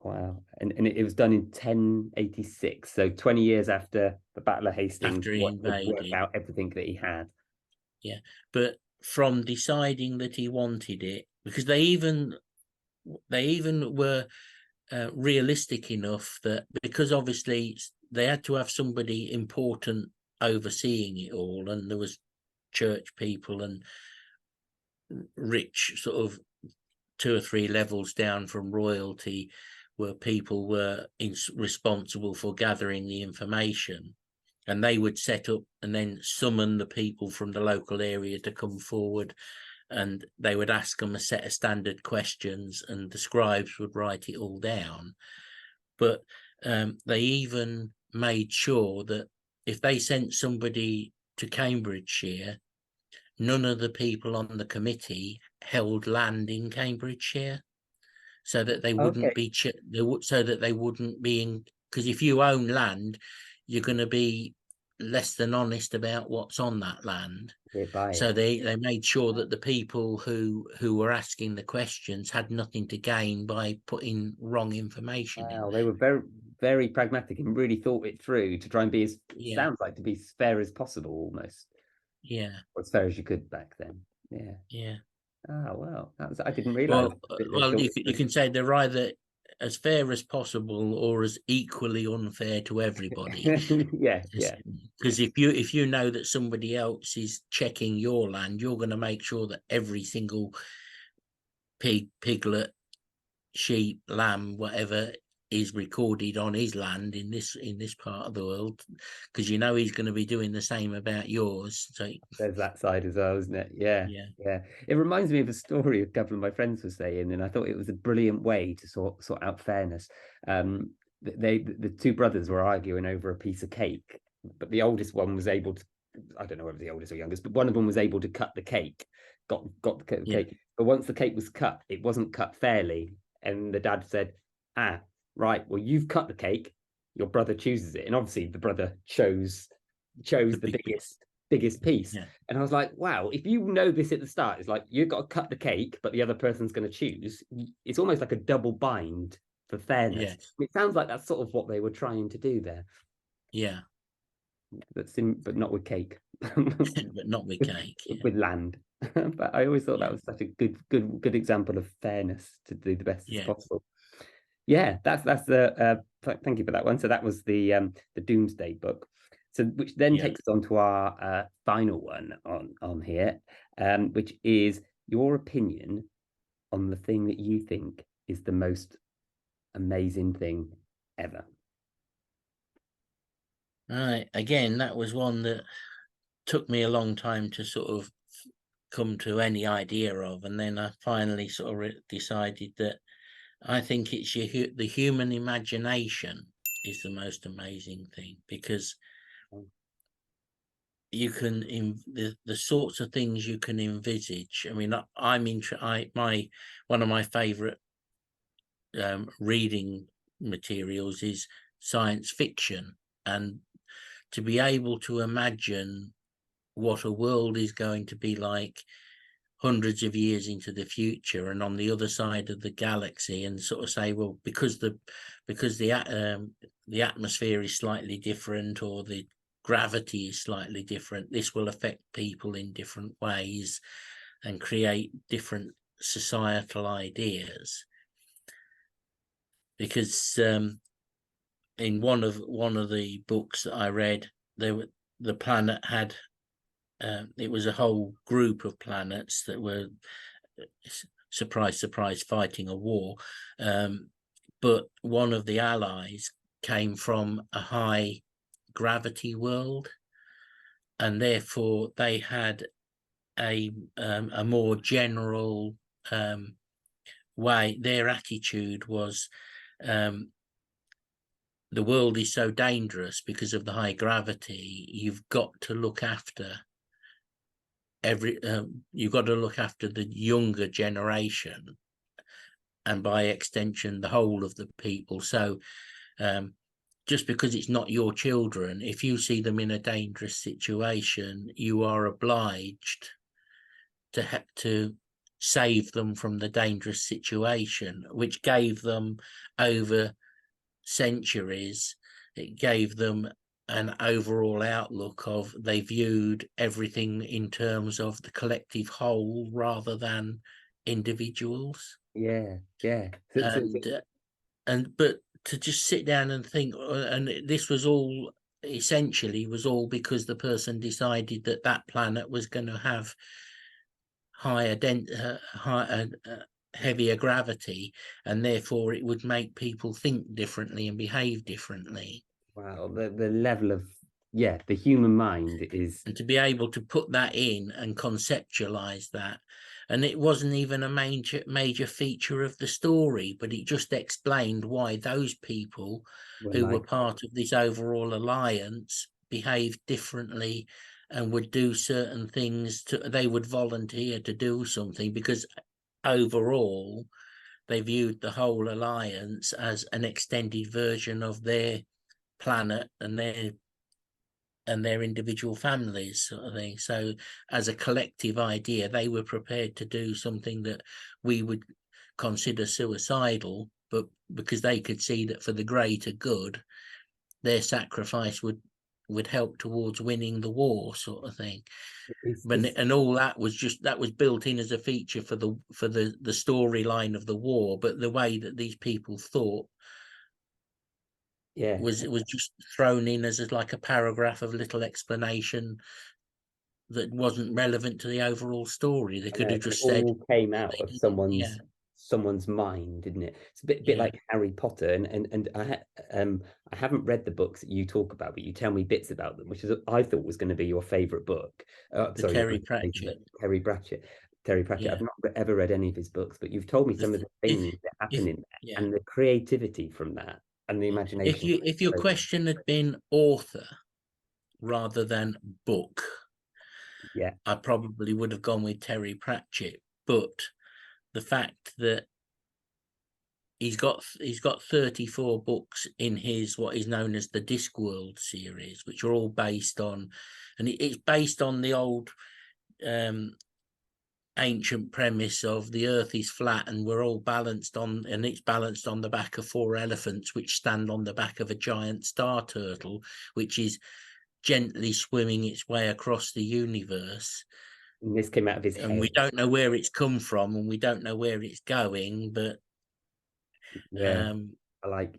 Wow. And it was done in 1086. So 20 years after the Battle of Hastings, after he what had worked invaded. out everything that he had. Yeah, but from deciding that he wanted it, because they even were realistic enough that, because obviously they had to have somebody important overseeing it all, and there was church people and rich sort of 2 or 3 levels down from royalty, where people were responsible for gathering the information, and they would set up and then summon the people from the local area to come forward, and they would ask them a set of standard questions, and the scribes would write it all down. But they even made sure that if they sent somebody to Cambridgeshire, none of the people on the committee held land in Cambridgeshire, so that they wouldn't Okay. be so that they wouldn't be in, because if you own land, you're going to be less than honest about what's on that land. Buy So it. they made sure that the people who were asking the questions had nothing to gain by putting wrong information in Wow, they there. were very, very pragmatic and really thought it through to try and be as, Yeah, sounds like, to be as fair as possible, almost, yeah, or as fair as you could back then. Yeah. yeah. Oh, well, I didn't realize Well, that they thought it you through. can say they're either as fair as possible or as equally unfair to everybody. Yeah, yeah. Because if you know that somebody else is checking your land, you're going to make sure that every single piglet, sheep, lamb, whatever is recorded on his land in this part of the world, because you know he's going to be doing the same about yours. So There's that side as well, isn't it? Yeah, yeah, yeah. It reminds me of a story a couple of my friends were saying, and I thought it was a brilliant way to sort out fairness. The two brothers were arguing over a piece of cake, but the oldest one was able to, I don't know whether the oldest or youngest, but one of them was able to cut the cake, got the yeah, cake. But once the cake was cut, it wasn't cut fairly. And the dad said, "Ah, right, well, you've cut the cake, your brother chooses it." And obviously the brother chose the the big bit. biggest piece. Yeah, And I was like, wow, if you know this at the start, it's like you've got to cut the cake, but the other person's going to choose. It's almost like a double bind for fairness. yes, It sounds like that's sort of what they were trying to do there. yeah, But not with cake. but not with cake. Yeah, With land. But I always thought that yeah, was such a good example of fairness to do the best as yeah, possible. Yeah, that's the thank you for that one. So that was the Doomsday Book. So which then yeah. takes us on to our final one on here, which is your opinion on the thing that you think is the most amazing thing ever. Right. Again, that was one that took me a long time to sort of come to any idea of, and then I finally sort of decided that I think it's the human imagination is the most amazing thing, because you can the sorts of things you can envisage. I mean, my one of my favorite reading materials is science fiction, and to be able to imagine what a world is going to be like hundreds of years into the future and on the other side of the galaxy, and sort of say, well, because the atmosphere is slightly different, or the gravity is slightly different, this will affect people in different ways and create different societal ideas. Because in one of the books that I read, the planet had it was a whole group of planets that were, surprise, surprise, fighting a war. But one of the allies came from a high gravity world, and therefore they had a more general way. Their attitude was, the world is so dangerous because of the high gravity. You've got to look after you've got to look after the younger generation, and by extension the whole of the people. So just because it's not your children, if you see them in a dangerous situation, you are obliged to save them from the dangerous situation, which gave them, over centuries, it gave them an overall outlook of, they viewed everything in terms of the collective whole rather than individuals. Yeah, yeah. But to just sit down and think, and this was all essentially was all because the person decided that that planet was going to have heavier gravity, and therefore it would make people think differently and behave differently. Wow, the level of, yeah, the human mind is, And to be able to put that in and conceptualize that, and it wasn't even a major feature of the story, but it just explained why those people who were part of this overall alliance behaved differently and would do certain things. They would volunteer to do something because overall they viewed the whole alliance as an extended version of their planet and their individual families, sort of thing. So as a collective idea, they were prepared to do something that we would consider suicidal, but because they could see that for the greater good, their sacrifice would help towards winning the war, sort of thing. And all that was built in as a feature for the storyline of the war, but the way that these people thought, yeah, it was just thrown in as like a paragraph of little explanation that wasn't relevant to the overall story. They could have just it said all came out of yeah, someone's mind, didn't it? It's a bit yeah. like Harry Potter, and I haven't read the books that you talk about, but you tell me bits about them, which is I thought was going to be your favorite book. The Sorry, Terry Pratchett. Terry Pratchett. Terry Pratchett. Yeah. I've not ever read any of his books, but you've told me some of the things that happen in there, Yeah. and the creativity from that, and the imagination. If your question had been author rather than book, yeah, I probably would have gone with Terry Pratchett. But the fact that he's got 34 books in his what is known as the Discworld series, which are all based on, and it's based on the old ancient premise of the earth is flat and we're all balanced on, and it's balanced on the back of 4 elephants which stand on the back of a giant star turtle, which is gently swimming its way across the universe. and this came out of his And head. we don't know where it's come from and we don't know where it's going, but Yeah, I like,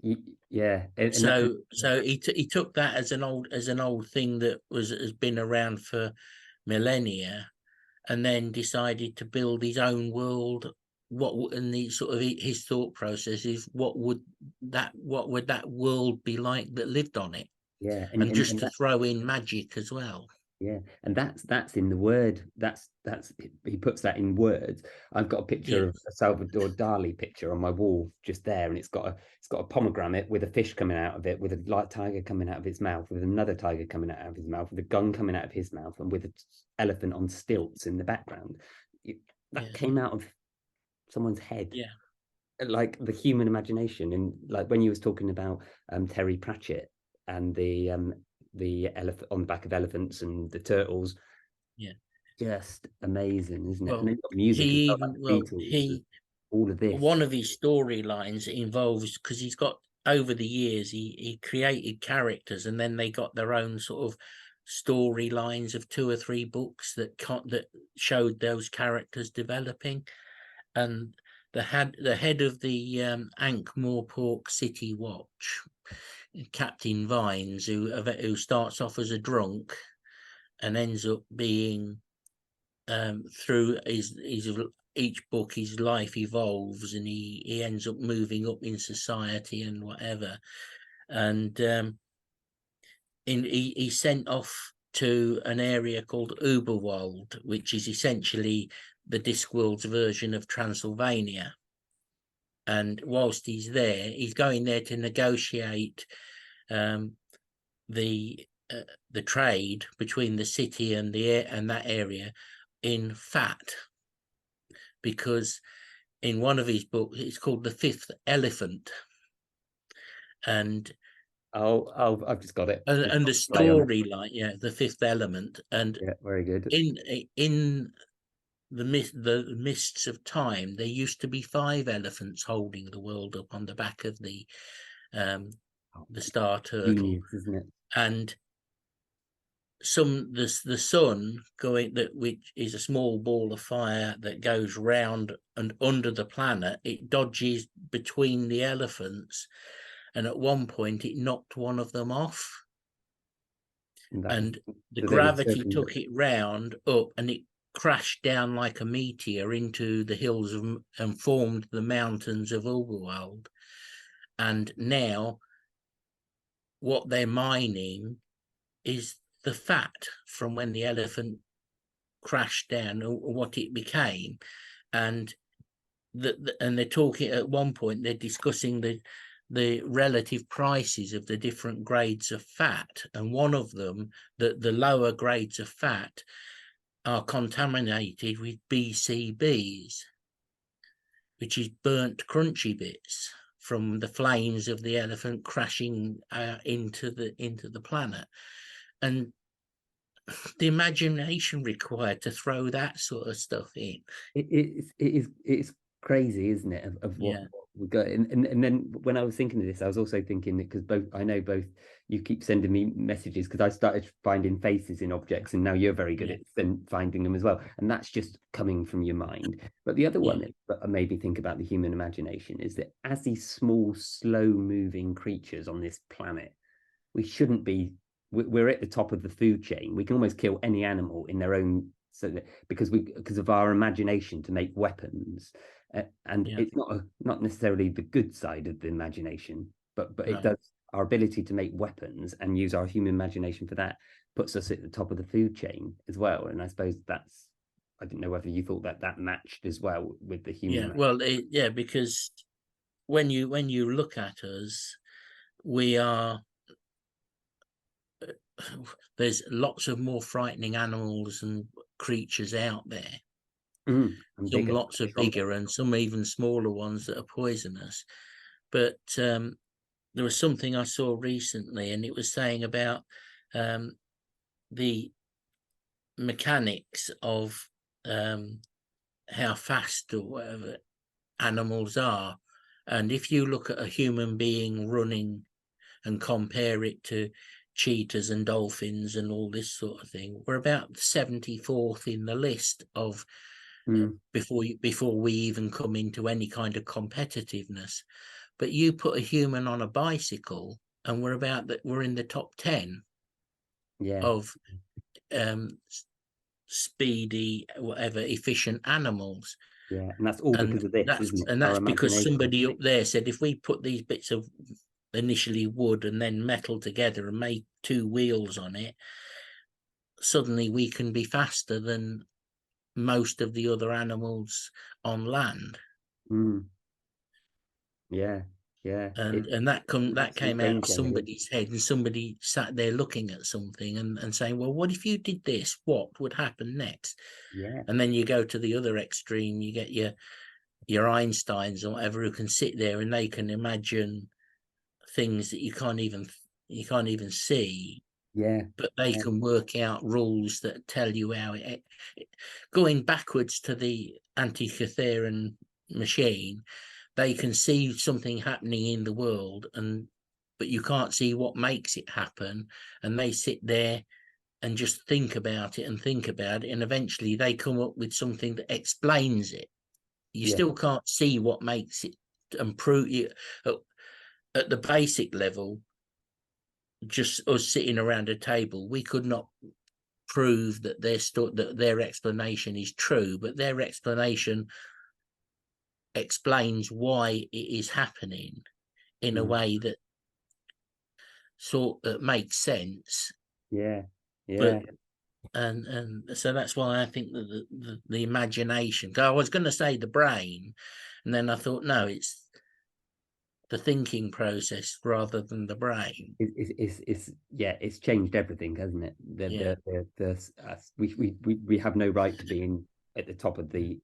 yeah, so he took that as an old thing that has been around for millennia, and then decided to build his own world. And the sort of his thought process is, what would that world be like that lived on it? yeah, And just to throw in magic as well. yeah, and that's in the word. That's he puts that in words. I've got a picture of a Salvador Dali picture on my wall just there, and it's got a pomegranate with a fish coming out of it, with a light tiger coming out of its mouth, with another tiger coming out of his mouth, with a gun coming out of his mouth, and with an elephant on stilts in the background. That came out of someone's head. Yeah. Like the human imagination, and like when you was talking about Terry Pratchett and the elephant on the back of elephants and the turtles. Yeah. Just amazing, isn't it? Well, And then got music as well, like Beatles, all of this. One of his storylines involves, because he's got, over the years, he created characters, and then they got their own sort of storylines of 2 or 3 books that showed those characters developing. And the head of the Ankh-Morpork City Watch, Captain Vines, who starts off as a drunk and ends up being, through each book, his life evolves, and he ends up moving up in society and whatever. And he's sent off to an area called Uberwald, which is essentially the Discworld's version of Transylvania. And whilst he's there, he's going there to negotiate the trade between the city and that area in fat, because in one of his books it's called The Fifth Elephant, and I've just got it. And the story, like, The Fifth Element, and yeah, very good. in the mists of time, there used to be 5 elephants holding the world up on the back of the star turtle. Genius, isn't it? And the sun which is a small ball of fire that goes round and under the planet, it dodges between the elephants, and at one point it knocked one of them off, and the gravity took it round up, and it crashed down like a meteor into the hills and formed the mountains of Uberwald. And now what they're mining is the fat from when the elephant crashed down, or what it became. And they're talking, at one point they're discussing the relative prices of the different grades of fat, and one of them, the lower grades of fat, are contaminated with BCBs, which is burnt crunchy bits from the flames of the elephant crashing into the planet. And the imagination required to throw that sort of stuff in. It's crazy, isn't it? Of what we got. And then when I was thinking of this, I was also thinking that, because I know both you keep sending me messages, because I started finding faces in objects, and now you're very good at finding them as well. And that's just coming from your mind. But the other one that made me think about the human imagination is that as these small, slow moving creatures on this planet, we shouldn't be, we're at the top of the food chain. We can almost kill any animal in their own, because of our imagination to make weapons. And it's not necessarily the good side of the imagination, but it does, our ability to make weapons and use our human imagination for that puts us at the top of the food chain as well. And I suppose that's, I didn't know whether you thought that matched as well with the human. Well, because when you look at us, we are, there's lots of more frightening animals and creatures out there. Some lots of bigger, and some even smaller ones that are poisonous. But there was something I saw recently, and it was saying about the mechanics of how fast or whatever animals are. And if you look at a human being running and compare it to cheetahs and dolphins and all this sort of thing, we're about 74th in the list of before we even come into any kind of competitiveness. But you put a human on a bicycle, and we're in the top 10 of speedy, whatever, efficient animals. And that's all because of this, isn't it? And that's because somebody up there said, if we put these bits of initially wood and then metal together and make 2 wheels on it, suddenly we can be faster than most of the other animals on land. And that came out of somebody's head, and somebody sat there looking at something and saying, well, what if you did this? What would happen next? And then you go to the other extreme, you get your Einsteins or whatever, who can sit there and they can imagine things that you can't even see. But they can work out rules that tell you how it going backwards to the Antikythera machine. They can see something happening in the world, but you can't see what makes it happen. And they sit there and just think about it, and eventually they come up with something that explains it. You still can't see what makes it and prove it at the basic level. Just us sitting around a table, we could not prove that their explanation is true, but their explanation explains why it is happening in a way that makes sense. But, and so that's why I think that the imagination. I was going to say the brain, and then I thought, no, it's the thinking process rather than the brain. It's changed everything, hasn't it? We have no right to be at the top of the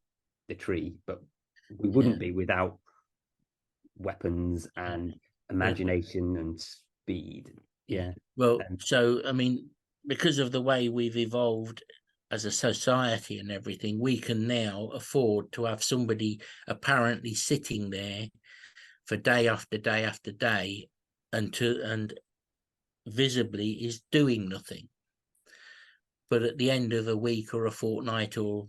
tree, but we wouldn't be without weapons and imagination and speed. Well, so I mean, because of the way we've evolved as a society and everything, we can now afford to have somebody apparently sitting there for day after day after day and visibly is doing nothing. But at the end of a week or a fortnight or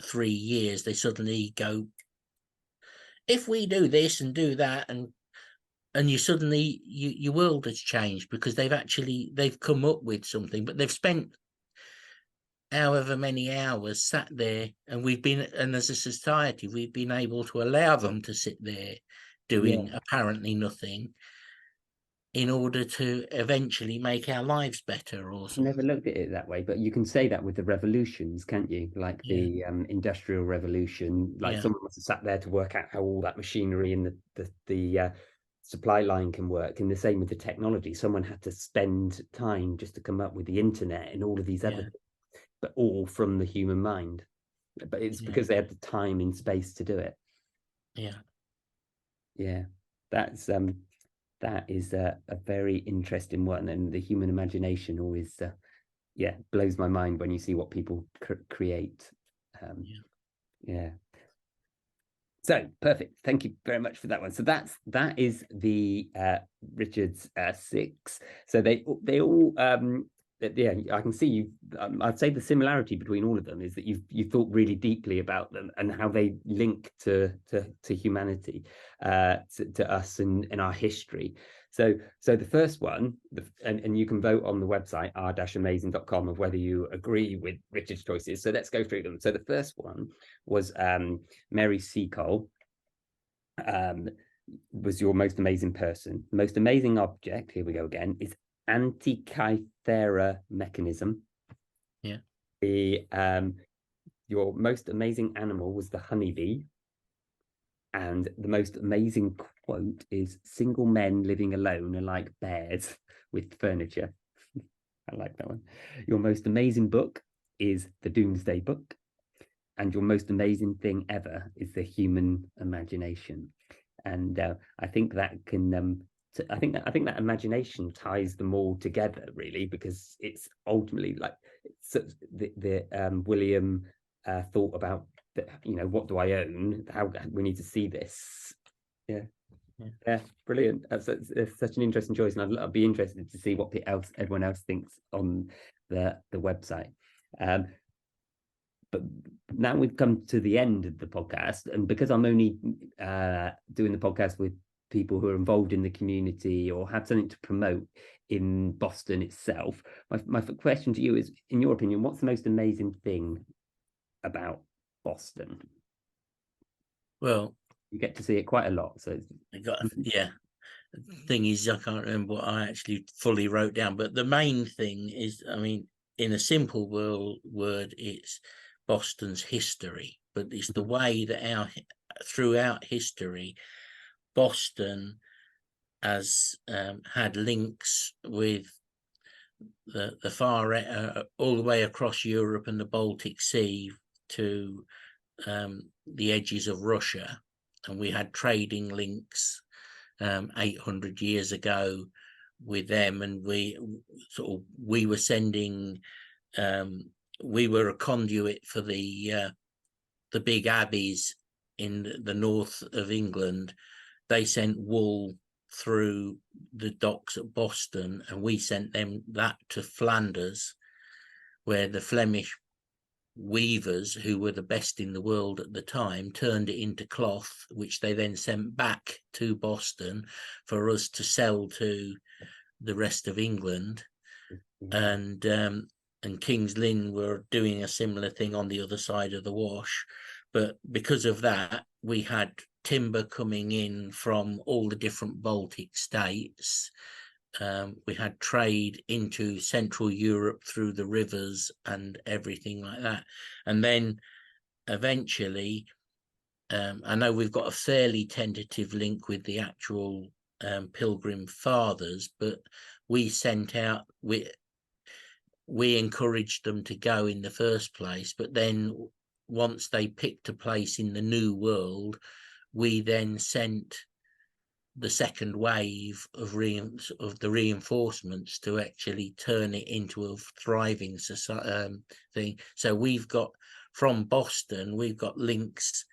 3 years, they suddenly go, if we do this and do that, and you suddenly your world has changed, because they've come up with something, but they've spent however many hours sat there, and as a society we've been able to allow them to sit there doing apparently nothing in order to eventually make our lives better or something. Never looked at it that way, but you can say that with the revolutions, can't you? Like the Industrial Revolution, like someone must have sat there to work out how all that machinery and the supply line can work. And the same with the technology. Someone had to spend time just to come up with the internet and all of these other things, but all from the human mind. But it's because they had the time and space to do it. Yeah, that is a very interesting one, and the human imagination always blows my mind when you see what people create. So perfect, thank you very much for that one. So that is the Richard's 6. So they all I can see you. I'd say the similarity between all of them is that you've thought really deeply about them and how they link to humanity, to us and our history. So the first one, and you can vote on the website r-amazing.com of whether you agree with Richard's choices. So let's go through them. So the first one was Mary Seacole. Was your most amazing person. Most amazing object, here we go again, is Antikythera mechanism. Your most amazing animal was the honeybee, and the most amazing quote is single men living alone are like bears with furniture. I like that one. Your most amazing book is the Doomsday Book, and your most amazing thing ever is the human imagination. And I think that can I think that imagination ties them all together, really, because it's ultimately like William thought about what do I own? How we need to see this. Yeah, brilliant. That's such an interesting choice, and I'd be interested to see what everyone else thinks on the website. But now we've come to the end of the podcast, and because I'm only doing the podcast with people who are involved in the community or have something to promote in Boston itself, my question to you is, in your opinion, what's the most amazing thing about Boston? Well, you get to see it quite a lot, so the thing is, I can't remember what I actually fully wrote down, but the main thing is, I mean, in a simple word, it's Boston's history, but it's the way that throughout history, Boston has had links with the far all the way across Europe and the Baltic Sea to the edges of Russia, and we had trading links 800 years ago with them, and we were sending. We were a conduit for the big abbeys in the north of England. They sent wool through the docks at Boston, and we sent them that to Flanders, where the Flemish weavers, who were the best in the world at the time, turned it into cloth, which they then sent back to Boston for us to sell to the rest of England. And King's Lynn were doing a similar thing on the other side of the Wash. But because of that, we had timber coming in from all the different Baltic states. We had trade into Central Europe through the rivers and everything like that. And then eventually, I know we've got a fairly tentative link with the actual Pilgrim Fathers, but we sent out, we encouraged them to go in the first place, but then once they picked a place in the New World, we then sent the second wave of the reinforcements to actually turn it into a thriving society thing. So we've got, from Boston, we've got links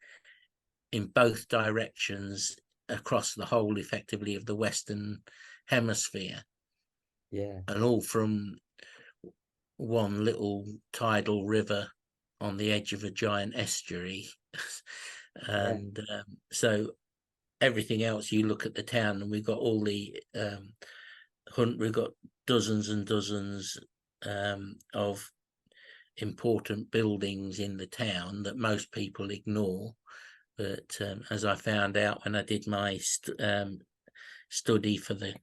in both directions across the whole, effectively, of the Western Hemisphere. Yeah. And all from one little tidal river on the edge of a giant estuary. And so everything else, you look at the town, and we've got all the we've got dozens and dozens of important buildings in the town that most people ignore. But as I found out when I did my study for the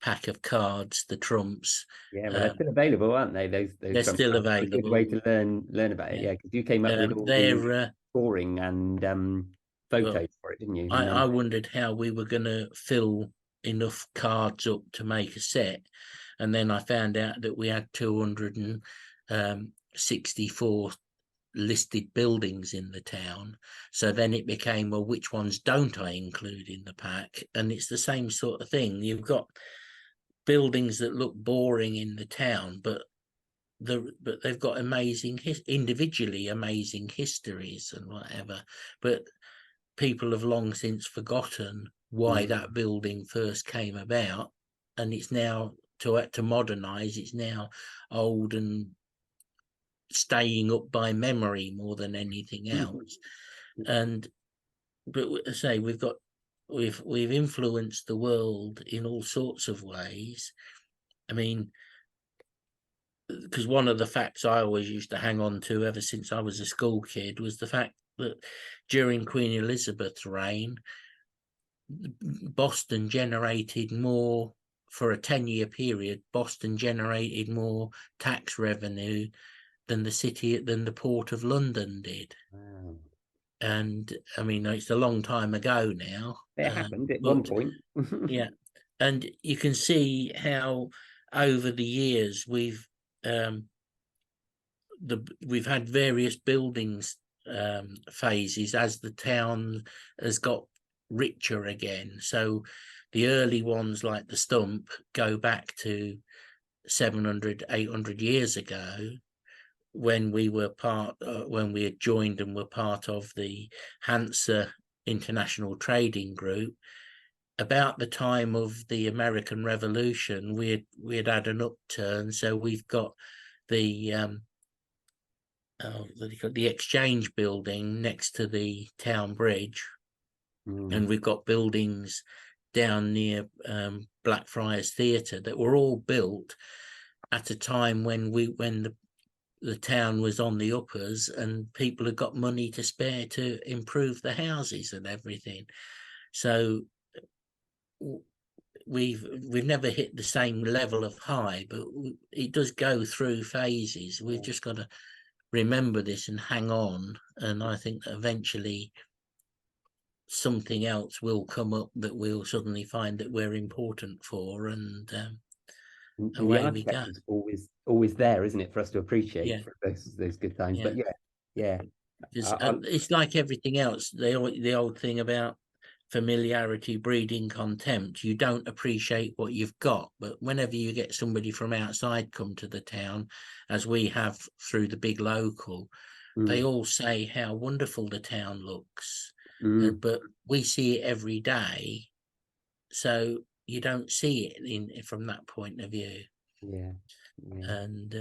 pack of cards, the trumps. Yeah, well, they're still available, aren't they? Those They're trump still cards. A good way available. to learn about it. Yeah, because you came up with all the scoring and photos for it, didn't you? And I wondered how we were going to fill enough cards up to make a set, and then I found out that we had 264 listed buildings in the town. So then it became, well, which ones don't I include in the pack? And it's the same sort of thing. You've got buildings that look boring in the town, but they've got individually amazing histories and whatever. But people have long since forgotten why that building first came about, and it's now to modernize. It's now old and staying up by memory more than anything else. But I say we've influenced the world in all sorts of ways. I mean, because one of the facts I always used to hang on to ever since I was a school kid was the fact that during Queen Elizabeth's reign, Boston generated more, for a 10-year period, Boston generated more tax revenue than the Port of London did. wow. And I mean, it's a long time ago now. It happened at one point. Yeah, and you can see how over the years we've had various buildings phases as the town has got richer again. So the early ones, like the Stump, go back to 700, 800 years ago, when we had joined and were part of the Hansa International Trading Group. About the time of the American Revolution, we had an upturn. So we've got the Exchange building next to the town bridge, and we've got buildings down near Blackfriars Theatre that were all built at a time when the town was on the uppers and people had got money to spare to improve the houses and everything. So we've never hit the same level of high, but it does go through phases. We've just got to remember this and hang on. And I think that eventually something else will come up that we'll suddenly find that we're important for, and away the we go. architecture is always there, isn't it, for us to appreciate for those good times. But it's like everything else. The old thing about familiarity breeding contempt. You don't appreciate what you've got, but whenever you get somebody from outside come to the town, as we have through the big local, they all say how wonderful the town looks. But we see it every day, so you don't see it from that point of view. And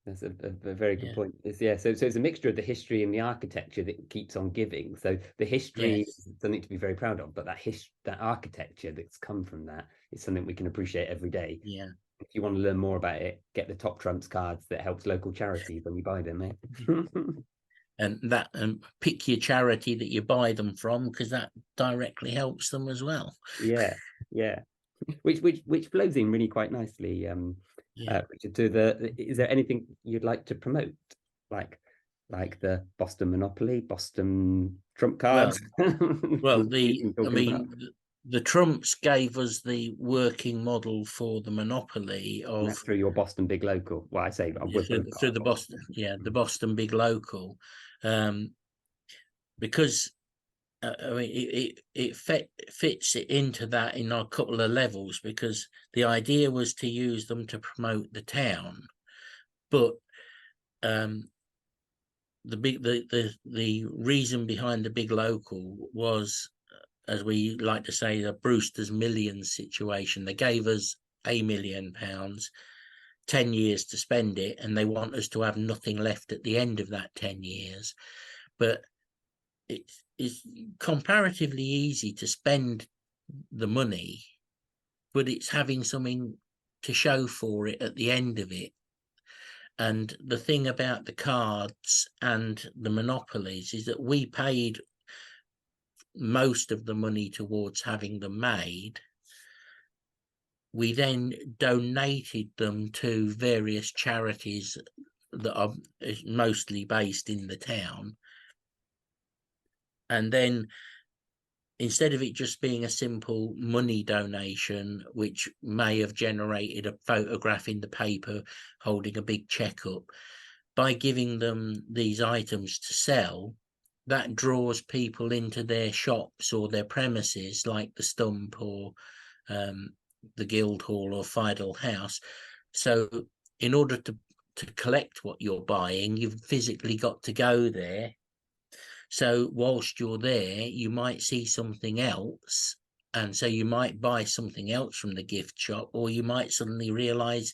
that's a very good point. So it's a mixture of the history and the architecture that keeps on giving. So the history is something to be very proud of, but that architecture that's come from that is something we can appreciate every day. If you want to learn more about it, get the Top Trumps cards that helps local charities when you buy them, and pick your charity that you buy them from, because that directly helps them as well. Which flows in really quite nicely. Richard, is there anything you'd like to promote, like the Boston Monopoly, Boston Trump cards? Well, the Trumps gave us the working model for the Monopoly of through your Boston Big Local. Well, I say through the Boston, the Boston Big Local, because I mean, it fits it into that in a couple of levels, because the idea was to use them to promote the town, but the reason behind the big local was, as we like to say, the Brewster's Millions situation. They gave us £1 million, 10 years to spend it, and they want us to have nothing left at the end of that 10 years. But it's comparatively easy to spend the money, but it's having something to show for it at the end of it. And the thing about the cards and the monopolies is that we paid most of the money towards having them made. We then donated them to various charities that are mostly based in the town. And then, instead of it just being a simple money donation, which may have generated a photograph in the paper holding a big check up, by giving them these items to sell, that draws people into their shops or their premises, like the Stump or the Guildhall or Fidel House. So in order to collect what you're buying, you've physically got to go there. So whilst you're there, you might see something else, and so you might buy something else from the gift shop, or you might suddenly realise,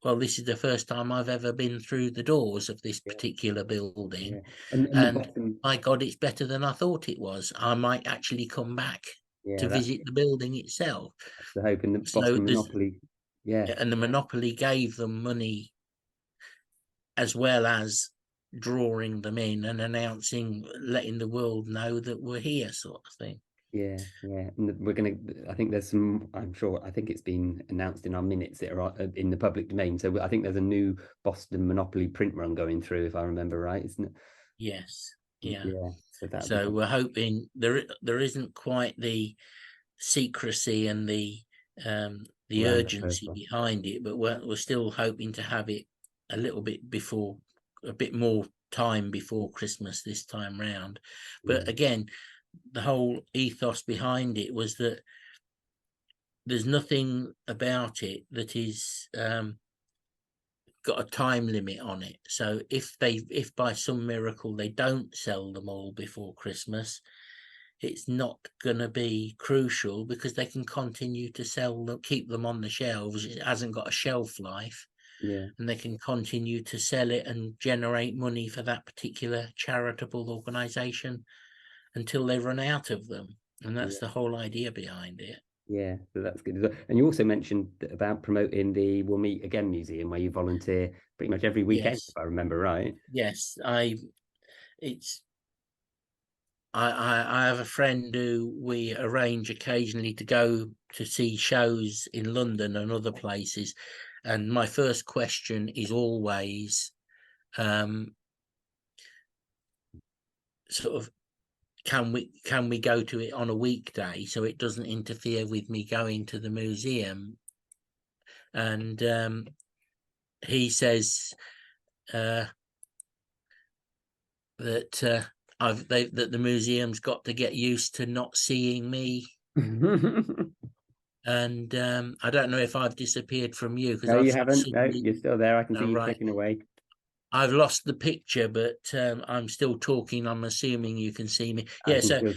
well, this is the first time I've ever been through the doors of this particular building. Yeah. And the bottom, my God, it's better than I thought it was. I might actually come back to visit the building itself. that's the hope. And the So Boston Monopoly, and the Monopoly gave them money, as well as drawing them in and announcing, letting the world know that we're here, sort of thing. Yeah. And we're gonna. I think there's some. I'm sure. I think it's been announced in our minutes that are in the public domain. So I think there's a new Boston Monopoly print run going through, if I remember right, isn't it? Yes. Yeah. So we're hoping there isn't quite the secrecy and the urgency behind it, but we're still hoping to have it a little bit before, a bit more time before Christmas this time round. But again, the whole ethos behind it was that there's nothing about it that is got a time limit on it. So if by some miracle they don't sell them all before Christmas, it's not going to be crucial, because they can continue to sell them, keep them on the shelves. It hasn't got a shelf life. And they can continue to sell it and generate money for that particular charitable organization until they run out of them. And that's the whole idea behind it. Yeah, so that's good. And you also mentioned about promoting the We'll Meet Again Museum, where you volunteer pretty much every weekend, if I remember right. Yes, I have a friend who we arrange occasionally to go to see shows in London and other places. And my first question is always sort of, can we go to it on a weekday so it doesn't interfere with me going to the museum? And he says that that the museum's got to get used to not seeing me. And I don't know if I've disappeared from you, because no, you haven't. No, you're still there. I can see you clicking away. I've lost the picture, but I'm still talking. I'm assuming you can see me. Yeah, so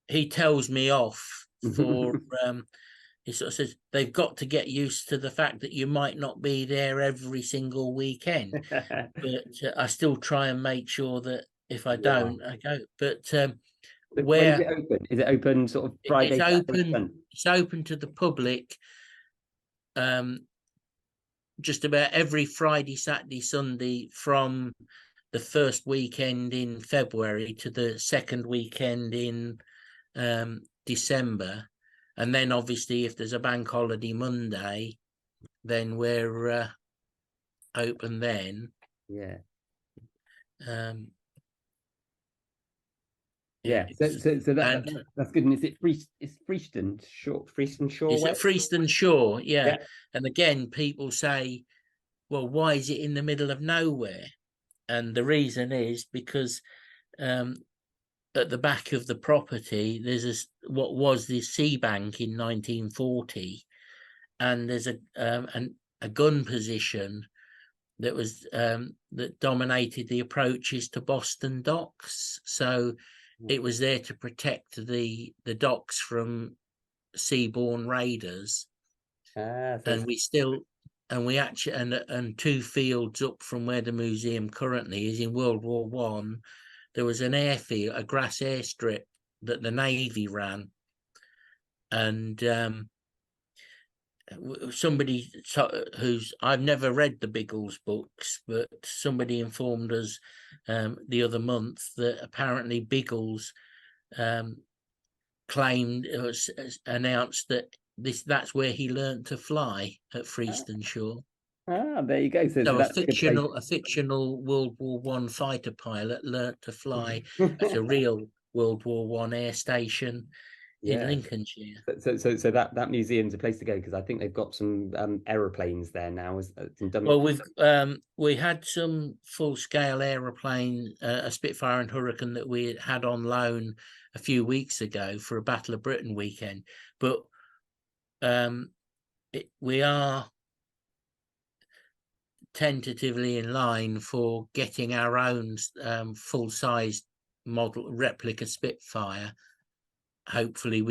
he tells me off for he sort of says they've got to get used to the fact that you might not be there every single weekend. But I still try and make sure that if I don't, I go. But when is it open? Is it open sort of Friday? It's open to the public. Just about every Friday, Saturday, Sunday, from the first weekend in February to the second weekend in December. And then obviously if there's a bank holiday Monday, then we're open then. So that's good. And is it Frieston Shore? Frieston Shore? It's at Frieston Shore, yeah. And again, people say, well, why is it in the middle of nowhere? And the reason is because at the back of the property, there's what was the sea bank in 1940, and there's a gun position that was that dominated the approaches to Boston docks. So it was there to protect the docks from seaborne raiders. And we actually and 2 fields up from where the museum currently is, in World War One, there was an airfield, a grass airstrip that the Navy ran, and somebody who's, I've never read the Biggles books, but somebody informed us the other month that apparently Biggles claimed, announced that that's where he learned to fly, at Frieston Shore. There you go. So a fictional World War One fighter pilot learnt to fly at a real World War One air station in Lincolnshire. So that museum's a place to go, because I think they've got some aeroplanes there now. Well, we had some full-scale aeroplane, a Spitfire and Hurricane, that we had on loan a few weeks ago for a Battle of Britain weekend, but we are tentatively in line for getting our own full-size model replica Spitfire, hopefully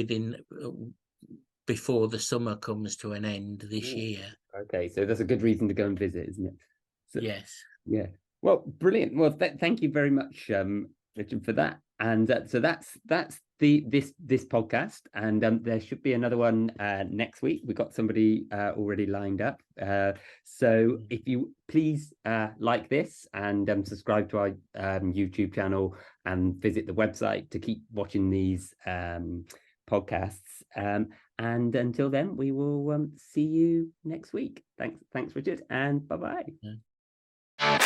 before the summer comes to an end this year. Okay, so that's a good reason to go and visit, isn't it? So, yes. Yeah. Well, brilliant. Well, thank you very much, Richard, for that. And so that's this podcast, and there should be another one next week. We've got somebody already lined up. So if you please like this and subscribe to our YouTube channel and visit the website to keep watching these podcasts. And until then, we will see you next week. Thanks, Richard, and bye-bye. Yeah.